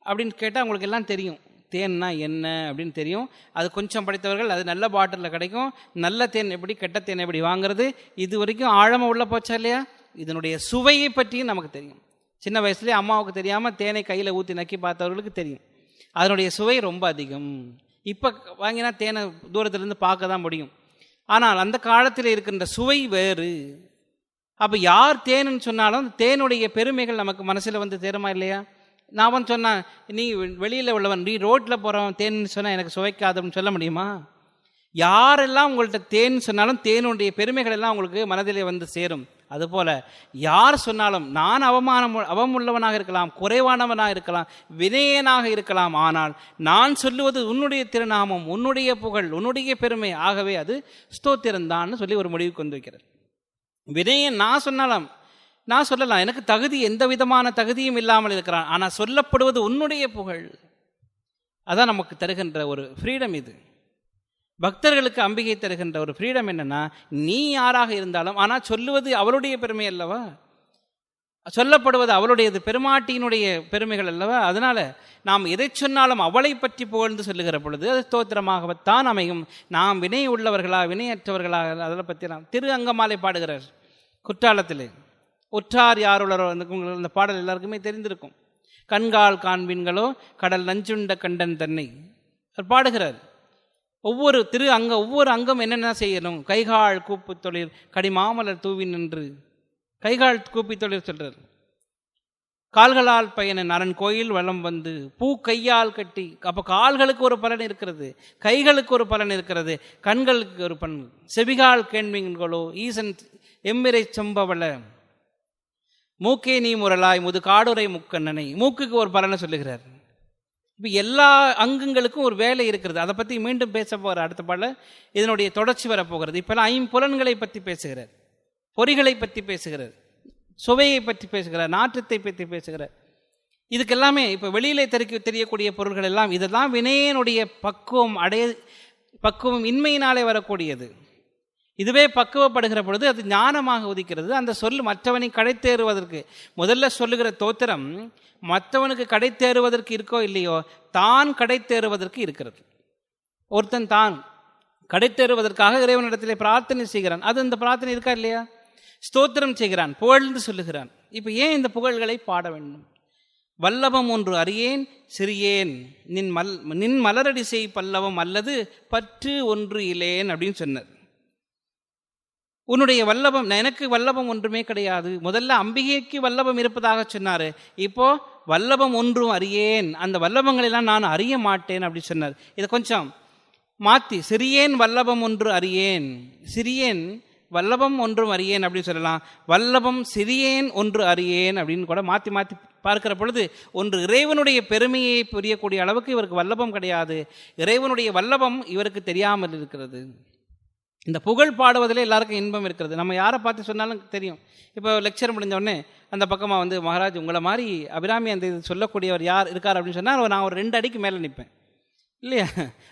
அப்படின்னு கேட்டால் உங்களுக்கு எல்லாம் தெரியும். தேன்னா என்ன அப்படின்னு தெரியும். அது கொஞ்சம் படித்தவர்கள், அது நல்ல பாட்டிலில் கிடைக்கும். நல்ல தேன் எப்படி, கெட்ட தேன் எப்படி வாங்குறது, இது வரைக்கும் ஆழமாக உள்ள போச்சா இல்லையா? இதனுடைய சுவையை பற்றியும் நமக்கு தெரியும். சின்ன வயசுலேயே அம்மாவுக்கு தெரியாமல் தேனை கையில் ஊற்றி நக்கி பார்த்தவர்களுக்கு தெரியும். அதனுடைய சுவை ரொம்ப அதிகம். இப்போ வாங்கினா தேனை தூரத்துலேருந்து பார்க்க தான் முடியும். ஆனால் அந்த காலத்தில் இருக்கின்ற சுவை வேறு. அப்போ யார் தேனுன்னு சொன்னாலும் தேனுடைய பெருமைகள் நமக்கு மனசில் வந்து தேருமா இல்லையா? நான் அவன் சொன்னான், நீ வெளியில் உள்ளவன், நீ ரோட்டில் போகிறவன் தேன் சொன்னால் எனக்கு சுவைக்காதுன்னு சொல்ல முடியுமா? யாரெல்லாம் உங்கள்கிட்ட தேன் சொன்னாலும் தேனுடைய பெருமைகள் எல்லாம் உங்களுக்கு மனதிலே வந்து சேரும். அதுபோல யார் சொன்னாலும் நான் அவமுள்ளவனாக இருக்கலாம், குறைவானவனாக இருக்கலாம், வினயனாக இருக்கலாம், ஆனால் நான் சொல்லுவது உன்னுடைய திருநாமம், உன்னுடைய புகழ், உன்னுடைய பெருமை, ஆகவே அது ஸ்தோத்திரம்தான் சொல்லி ஒரு முடிவுக்கு வந்து வைக்கிறார். வினயன் நான் சொல்லலாம், எனக்கு தகுதி எந்த விதமான தகுதியும் இல்லாமல் இருக்கிறான், ஆனால் சொல்லப்படுவது உன்னுடைய புகழ். அதான் நமக்கு தருகின்ற ஒரு ஃப்ரீடம். இது பக்தர்களுக்கு அம்பிகை தருகின்ற ஒரு ஃப்ரீடம். என்னன்னா, நீ யாராக இருந்தாலும் ஆனால் சொல்லுவது அவளுடைய பெருமை அல்லவா, சொல்லப்படுவது அவளுடையது, பெருமாட்டியினுடைய பெருமைகள் அல்லவா. அதனால நாம் எதை சொன்னாலும் அவளை பற்றி புகழ்ந்து சொல்லுகிற பொழுது அது ஸ்தோத்திரமாகத்தான் அமையும். நாம் வினை உள்ளவர்களா வினையற்றவர்களா, அதை பற்றி நாம் திரு அங்கமாலை பாடுகிறார் குற்றாலத்திலே. உற்றார் யாருளரோ அந்த பாடல் எல்லாருக்குமே தெரிந்திருக்கும். கண்கால் காண்பீன்களோ கடல் நஞ்சுண்ட கண்டன் தன்னை பாடுகிறார். ஒவ்வொரு அங்கம் என்னென்ன செய்யணும், கைகால் கூப்பு தொழில் கடிமாமலர் தூவி நின்று, கைகால் கூப்பி தொழில் சொல்றார். கால்களால் பயணன் அரண் கோயில் வளம் வந்து பூ கையால் கட்டி. அப்போ கால்களுக்கு ஒரு பலன் இருக்கிறது, கைகளுக்கு ஒரு பலன் இருக்கிறது, கண்களுக்கு ஒரு பலன். செவிகால் கேண்மீன்களோ ஈசன் எம்மிரை செம்பவள மூக்கே நீ முரலாய் முது காடுரை முக்கண்ணனை. மூக்குக்கு ஒரு பலனை சொல்லுகிறார். இப்போ எல்லா அங்கங்களுக்கும் ஒரு வேலை இருக்கிறது. அதை பற்றி மீண்டும் பேச போகிற அடுத்த பாடல இதனுடைய தொடர்ச்சி வரப்போகிறது. இப்போல்லாம் ஐம்புலன்களை பற்றி பேசுகிறார், பொறிகளை பற்றி பேசுகிறார், சுவையை பற்றி பேசுகிறார், நாற்றத்தை பற்றி பேசுகிறார். இதுக்கெல்லாமே இப்போ வெளியிலே தெரியக்கூடிய பொருள்கள் எல்லாம் இதெல்லாம் வினையனுடைய பக்குவம் இன்மையினாலே வரக்கூடியது. இதுவே பக்குவப்படுகிற பொழுது அது ஞானமாக உதிக்கிறது. அந்த சொல் மற்றவனை கடைத்தேறுவதற்கு முதல்ல சொல்லுகிற தோத்திரம் மற்றவனுக்கு கடைத்தேறுவதற்கு இருக்கோ இல்லையோ, தான் கடைத்தேறுவதற்கு இருக்கிறது. ஒருத்தன் தான் கடைத்தேறுவதற்காக இறைவனிடத்திலே பிரார்த்தனை செய்கிறான். அது அந்த பிரார்த்தனை இருக்கா இல்லையா? ஸ்தோத்திரம் செய்கிறான், புகழ்ந்து சொல்லுகிறான். இப்போ ஏன் இந்த புகழ்களை பாட வேண்டும்? வல்லபம் ஒன்று அறியேன் சிறியேன் நின் மலரடி செய் பல்லவம் அல்லது பற்று ஒன்று இலேன் அப்படின்னு சொன்னார். உன்னுடைய வல்லபம், எனக்கு வல்லபம் ஒன்றுமே கிடையாது. முதல்ல அம்பிகைக்கு வல்லபம் இருப்பதாக சொன்னார். இப்போ வல்லபம் ஒன்றும் அறியேன், அந்த வல்லபங்களெல்லாம் நான் அறிய மாட்டேன் அப்படி சொன்னார். இதை கொஞ்சம் மாற்றி சிறியேன் வல்லபம் ஒன்று அறியேன், சிறியேன் வல்லபம் ஒன்றும் அறியேன் அப்படின்னு சொல்லலாம். வல்லபம் சிறியேன் ஒன்று அறியேன் அப்படின்னு கூட மாற்றி மாற்றி பார்க்கிற பொழுது ஒன்று இறைவனுடைய பெருமையை புரியக்கூடிய அளவுக்கு இவருக்கு வல்லபம் கிடையாது, இறைவனுடைய வல்லபம் இவருக்கு தெரியாமல் இருக்கிறது. இந்த புகழ் பாடுவதில் எல்லாருக்கும் இன்பம் இருக்கிறது. நம்ம யாரை பார்த்து சொன்னாலும் தெரியும். இப்போ லெக்சர் முடிஞ்ச உடனே அந்த பக்கமாக வந்து மகாராஜ் உங்களை மாதிரி அபிராமி அந்த இது சொல்லக்கூடியவர் யார் இருக்கார் அப்படின்னு சொன்னால் நான் ஒரு 2 அடிக்கு மேலே நிற்பேன் இல்லையா?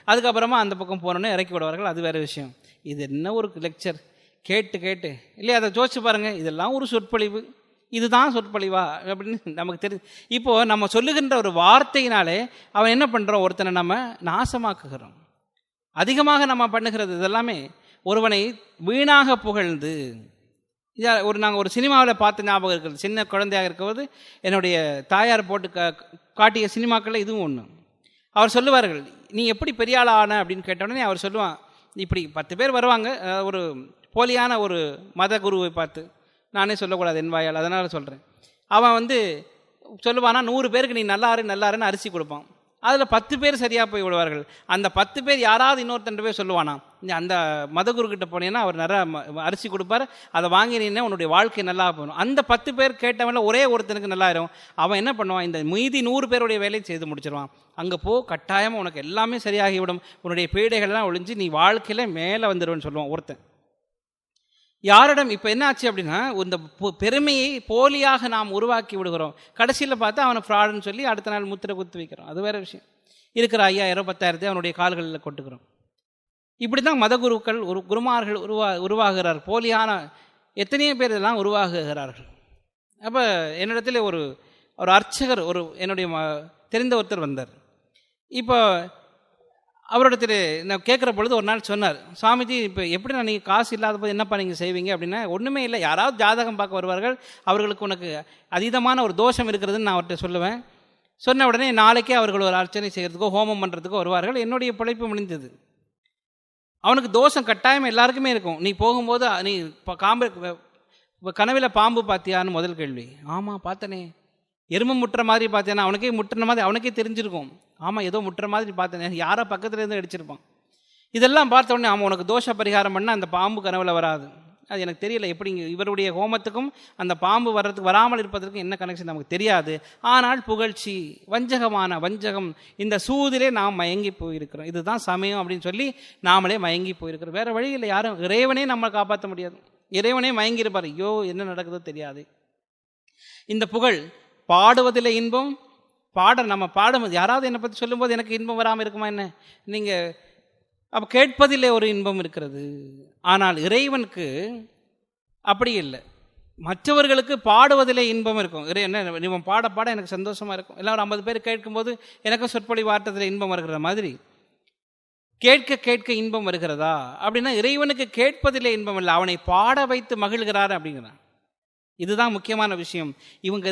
அதுக்கப்புறமா அந்த பக்கம் போனோன்னே இறக்கி விடுவார்கள், அது வேறு விஷயம். இது என்ன ஒரு லெக்சர் கேட்டு இல்லையா? அதை யோசிச்சு பாருங்கள், இதெல்லாம் ஒரு சொற்பொழிவு, இதுதான் சொற்பொழிவா அப்படின்னு நமக்கு தெரியும். இப்போது நம்ம சொல்லுகின்ற ஒரு வார்த்தையினாலே அவன் என்ன பண்ணுறோம், ஒருத்தனை நம்ம நாசமாக்குகிறோம். அதிகமாக நம்ம பண்ணுகிறது இதெல்லாமே ஒருவனை வீணாக புகழ்ந்து. நாங்கள் ஒரு சினிமாவில் பார்த்த ஞாபகம் இருக்கிறது. சின்ன குழந்தையாக இருக்கும்போது என்னுடைய தாயார் போட்டு காட்டிய சினிமாக்களில் இதுவும் ஒன்று. அவர் சொல்லுவார்கள், நீ எப்படி பெரிய ஆள் ஆன அப்படின்னு கேட்டோடனே அவர் சொல்லுவான், இப்படி 10 பேர் வருவாங்க, ஒரு போலியான ஒரு மத குருவை பார்த்து, நானே சொல்லக்கூடாது என் வாயால், அதனால் சொல்கிறேன். அவன் வந்து சொல்லுவானா 100 பேருக்கு நீ நல்லாருன்னு அரிசி கொடுப்பான். அதில் 10 பேர் சரியாக போய் விடுவார்கள். அந்த 10 பேர் யாராவது இன்னொருத்தண்டு போய் சொல்லுவானா, அந்த மதகுருக்கிட்ட போனீங்கன்னா அவர் நிறைய அரிசி கொடுப்பார், அதை வாங்கினீங்கன்னா உன்னுடைய வாழ்க்கை நல்லா போகணும். அந்த 10 பேர் கேட்டவன்ல ஒரே ஒருத்தனுக்கு நல்லாயிரும். அவன் என்ன பண்ணுவான், இந்த மீதி 100 பேருடைய வேலையை செய்து முடிச்சிருவான். அங்கே போ, கட்டாயமாக உனக்கு எல்லாமே சரியாகிவிடும், உன்னுடைய பீடைகள்லாம் ஒழிஞ்சு நீ வாழ்க்கையில் மேலே வந்துடுவேன்னு சொல்லுவான் ஒருத்தன். யாரிடம் இப்போ என்ன ஆச்சு அப்படின்னா, இந்த பெருமையை போலியாக நாம் உருவாக்கி விடுகிறோம். கடைசியில் பார்த்தா அவனை ஃப்ராடுன்னு சொல்லி அடுத்த நாள் முத்திரை குத்து வைக்கிறோம். அது வேறு விஷயம். இருக்கிற 5000 10,000 அவனுடைய கால்களில் கொட்டுக்கிறோம். இப்படி தான் மதகுருக்கள் குருமார்கள் உருவாகிறார். போலியான எத்தனையோ பேர் இதெல்லாம் உருவாகுகிறார்கள். அப்போ என்னிடத்தில் ஒரு அர்ச்சகர் என்னுடைய தெரிந்த ஒருத்தர் வந்தார். இப்போ அவரிடத்தில் நான் கேட்குற பொழுது ஒரு நாள் சொன்னார், சுவாமிஜி இப்போ எப்படி நீங்கள் காசு இல்லாத போது என்னப்பா நீங்கள் செய்வீங்க அப்படின்னா, ஒன்றுமே இல்லை, யாராவது ஜாதகம் பார்க்க வருவார்கள், அவர்களுக்கு உனக்கு அதீதமான ஒரு தோஷம் இருக்கிறதுன்னு நான் அவர்கிட்ட சொல்லுவேன். சொன்ன உடனே நாளைக்கே அவர்கள் ஒரு அர்ச்சனை செய்கிறதுக்கோ ஹோமம் பண்ணுறதுக்கோ வருவார்கள். என்னுடைய பிழைப்பு முடிந்தது. அவனுக்கு தோஷம் கட்டாயம் எல்லாருக்குமே இருக்கும். நீ போகும்போது நீ கனவில் பாம்பு பார்த்தியான்னு முதல் கேள்வி. ஆமாம் பார்த்தனே. எறும்பு முட்டுற மாதிரி பார்த்தேன்னா அவனுக்கே முட்டுற மாதிரி அவனுக்கே தெரிஞ்சிருக்கும். ஆமாம், ஏதோ முட்டுற மாதிரி பார்த்தேன், யாரோ பக்கத்துல இருந்து அடிச்சிருப்பான். இதெல்லாம் பார்த்த உடனே ஆமாம், உனக்கு தோஷ பரிகாரம் பண்ணால் அந்த பாம்பு கனவுல வராது. அது எனக்கு தெரியல, எப்படி இவருடைய ஹோமத்துக்கும் அந்த பாம்பு வராமல் இருப்பதற்கும் என்ன கனெக்ஷன் நமக்கு தெரியாது. ஆனால் புகழ்ச்சி, வஞ்சகம், இந்த சூதிலே நாம் மயங்கி போயிருக்கிறோம். இதுதான் சமயம் அப்படின்னு சொல்லி நாமளே மயங்கி போயிருக்கிறோம். வேற வழி இல்லை. யாரும் இறைவனே நம்ம காப்பாற்ற முடியாது. இறைவனே மயங்கி இருப்பார். ஐயோ என்ன நடக்குதோ தெரியாது. இந்த புகழ் பாடுவதில் இன்பம், நம்ம பாடும் யாராவது என்னை பற்றி சொல்லும்போது எனக்கு இன்பம் வராமல் இருக்குமா என்ன? நீங்கள் அப்போ கேட்பதிலே ஒரு இன்பம் இருக்கிறது. ஆனால் இறைவனுக்கு அப்படி இல்லை. மற்றவர்களுக்கு பாடுவதிலே இன்பம் இருக்கும். என்ன இவன் பாட எனக்கு சந்தோஷமாக இருக்கும். எல்லாம் ஒரு 50 பேர் கேட்கும்போது எனக்கும் சொற்பொழிவு ஆட்டத்தில் இன்பம் வருகிற மாதிரி கேட்க இன்பம் வருகிறதா அப்படின்னா இறைவனுக்கு கேட்பதிலே இன்பம் இல்லை, அவனை பாட வைத்து மகிழ்கிறார் அப்படிங்கிறான். இதுதான் முக்கியமான விஷயம்.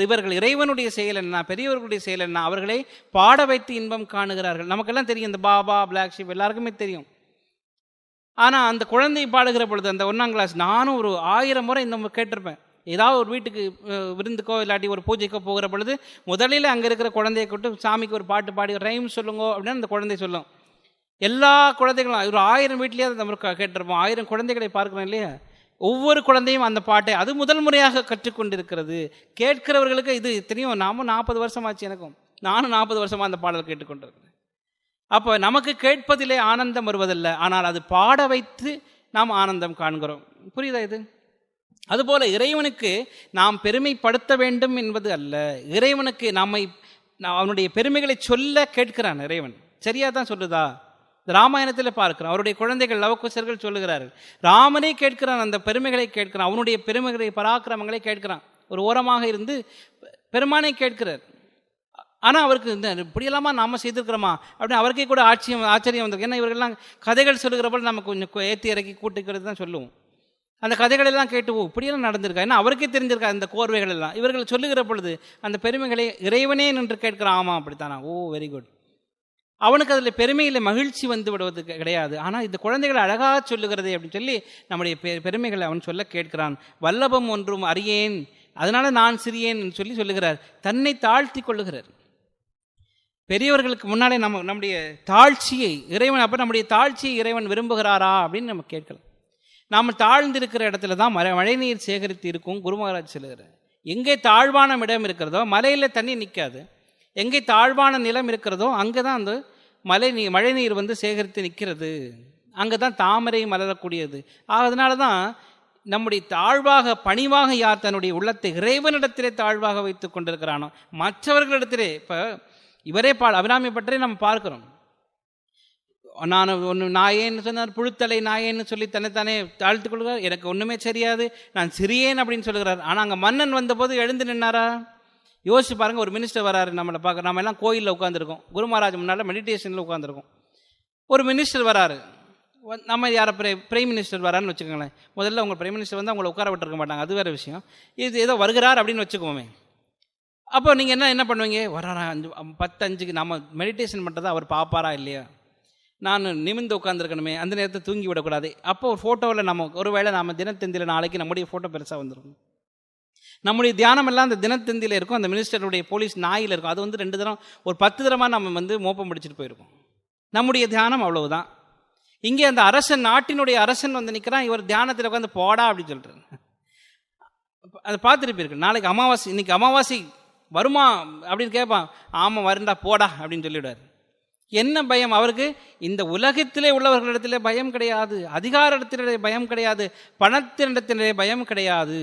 இவர்கள் இறைவனுடைய செயல் என்ன, பெரியவர்களுடைய செயல் என்ன, அவர்களை பாட வைத்து இன்பம் காணுகிறார்கள். நமக்கெல்லாம் தெரியும், இந்த பாபா, பிளாக் ஷீப் எல்லாருக்குமே தெரியும். ஆனால் அந்த குழந்தை பாடுகிற பொழுது அந்த 1ஆம் கிளாஸ், நானும் ஒரு 1000 முறை இந்த கேட்டிருப்பேன். ஏதாவது ஒரு வீட்டுக்கு விருந்துக்கோ இல்லாட்டி ஒரு பூஜைக்கோ போகிற பொழுது முதலில் அங்கே இருக்கிற குழந்தையை கூப்பிட்டு சாமிக்கு ஒரு பாட்டு பாடி ரைம் சொல்லுங்க அப்படின்னு அந்த குழந்தை சொல்லும். எல்லா குழந்தைகளும் ஒரு 1000 வீட்லேயே நம்ம கேட்டிருப்போம். 1000 குழந்தைகளை பார்க்குறோம் இல்லையா? ஒவ்வொரு குழந்தையும் அந்த பாட்டை அது முதல் முறையாக கற்றுக்கொண்டிருக்கிறது. கேட்கிறவர்களுக்கு இது தெரியும். நாமும் 40 வருஷமாச்சு, எனக்கும் நானும் 40 வருஷமாக அந்த பாடல் கேட்டுக்கொண்டிருக்கிறேன். அப்போ நமக்கு கேட்பதிலே ஆனந்தம் வருவதில்ல, ஆனால் அது பாட வைத்து நாம் ஆனந்தம் காண்கிறோம். புரியுதா இது? அதுபோல இறைவனுக்கு நாம் பெருமைப்படுத்த வேண்டும் என்பது அல்ல. இறைவனுக்கு அவனுடைய பெருமைகளை சொல்ல கேட்கிறான் இறைவன். சரியா தான் சொல்லுதா? ராமாயணத்தில் பார்க்கிறோம், அவருடைய குழந்தைகள் லவகுசர்கள் சொல்லுகிறார்கள். ராமனே கேட்கிறான், அந்த பெருமைகளை கேட்கிறான், அவனுடைய பெருமைகளை பராக்கிரமங்களை கேட்கிறான். ஒரு ஓரமாக இருந்து பெருமானை கேட்கிறார். ஆனால் அவருக்கு இந்த இப்படியெல்லாமா நாம் செய்திருக்கிறோமா அப்படின்னு அவருக்கே கூட ஆச்சரியம் வந்திருக்கு. ஏன்னா இவர்கள்லாம் கதைகள் சொல்லுகிறப்ப நம்ம கொஞ்சம் ஏற்றி இறக்கி கூட்டுக்கிறது தான் சொல்லுவோம். அந்த கதைகளெல்லாம் கேட்டு இப்படியெல்லாம் நடந்திருக்கா, ஏன்னா அவருக்கே தெரிஞ்சிருக்கா இந்த கோர்வைகள் எல்லாம். இவர்கள் சொல்லுகிற பொழுது அந்த பெருமைகளை இறைவனே நின்று கேட்கிறான். ஆமாம் அப்படித்தானா, ஓ வெரி குட். அவனுக்கு அதில் பெருமையில் மகிழ்ச்சி வந்து விடுவது கிடையாது. ஆனால் இந்த குழந்தைகளை அழகாக சொல்லுகிறதே அப்படின்னு சொல்லி நம்முடைய பெருமைகளை அவன் சொல்ல கேட்கிறான். வல்லபம் ஒன்றும் அறியேன், அதனால நான் சிறியேன் சொல்லி சொல்லுகிறார். தன்னை தாழ்த்தி கொள்ளுகிறார். பெரியவர்களுக்கு முன்னாலே நம்முடைய தாழ்ச்சியை இறைவன், அப்போ நம்முடைய தாழ்ச்சியை இறைவன் விரும்புகிறாரா அப்படின்னு நம்ம கேட்கலாம். நாம் தாழ்ந்திருக்கிற இடத்துல தான் மழைநீர் சேகரித்து இருக்கும். குரு மகாராஜ் சொல்லுகிறார், எங்கே தாழ்வான இடம் இருக்கிறதோ மலையில் தண்ணி நிற்காது, எங்கே தாழ்வான நிலம் இருக்கிறதோ அங்கே தான் அந்த மழை நீர் வந்து சேகரித்து நிற்கிறது, அங்கே தான் தாமரை மலரக்கூடியது. அதனால தான் நம்முடைய தாழ்வாக பணிவாக யார் தன்னுடைய உள்ளத்தை இறைவனிடத்திலே தாழ்வாக வைத்து கொண்டிருக்கிறானோ மற்றவர்களிடத்திலே, இப்போ இவரே அபிராமி பற்றி நம்ம பார்க்கிறோம். நான் ஒன்று நாயேன்னு சொன்னார், புழுத்தலை நாயேன்னு சொல்லி தன்னைத்தானே தாழ்த்து கொள்கிறார். எனக்கு ஒன்றுமே தெரியாது, நான் சிறியேன் அப்படின்னு சொல்லுகிறார். ஆனால் அங்கே மன்னன் வந்தபோது எழுந்து நின்னாரா? யோசிச்சு பாருங்கள். ஒரு மினிஸ்டர் வராரு நம்மளை பார்க்க, நம்ம எல்லாம் கோயிலில் உட்காந்துருக்கோம், குரு மகாராஜ் முன்னால் மெடிடேஷனில் உட்காந்துருக்கோம். ஒரு மினிஸ்டர் வராரு, நம்ம யாரை பிரைம் மினிஸ்டர் வரான்னு வச்சுக்கோங்களேன். முதல்ல உங்கள் பிரைம் மினிஸ்டர் வந்து அவங்களை உட்கார விட்டுருக்க மாட்டாங்க, அது வேறு விஷயம். இது ஏதோ வருகிறார் அப்படின்னு வச்சுக்கோமே. அப்போ நீங்கள் என்ன பண்ணுவீங்க? வராரா 10:05க்கு நம்ம மெடிடேஷன் பண்ணுறதா அவர் பார்ப்பாரா இல்லையா? நான் நிமிர்ந்து உட்காந்துருக்கணுமே, அந்த நேரத்தை தூங்கி விடக்கூடாது. அப்போ ஒரு ஃபோட்டோவில் நம்ம ஒருவேளை நம்ம தினத்தந்தியில் நாளைக்கு நம்முடைய ஃபோட்டோ பெருசாக வந்துருக்கும். நம்முடைய தியானம் எல்லாம் அந்த தினத்தந்தியில் இருக்கும், அந்த மினிஸ்டருடைய போலீஸ் நாயில் இருக்கும். அது வந்து 2 தரம் ஒரு 10 தரமாக நம்ம வந்து மோப்பம் பிடிச்சிட்டு போயிருக்கோம். நம்முடைய தியானம் அவ்வளவுதான். இங்கே அந்த அரசன், நாட்டினுடைய அரசன் வந்து நிற்கிறான், இவர் தியானத்தில் உட்காந்து போடா அப்படின்னு சொல்கிறார். அதை பார்த்துருப்பீர்கள். நாளைக்கு அமாவாசை, இன்னைக்கு அமாவாசை வருமா அப்படின்னு கேட்பான். ஆமாம் வருண்டா போடா அப்படின்னு சொல்லிவிடுவார். என்ன பயம் அவருக்கு? இந்த உலகத்திலே உள்ளவர்களிடத்திலே பயம் கிடையாது, அதிகாரத்திலே பயம் கிடையாது, பணத்தினிடத்திலே பயம் கிடையாது,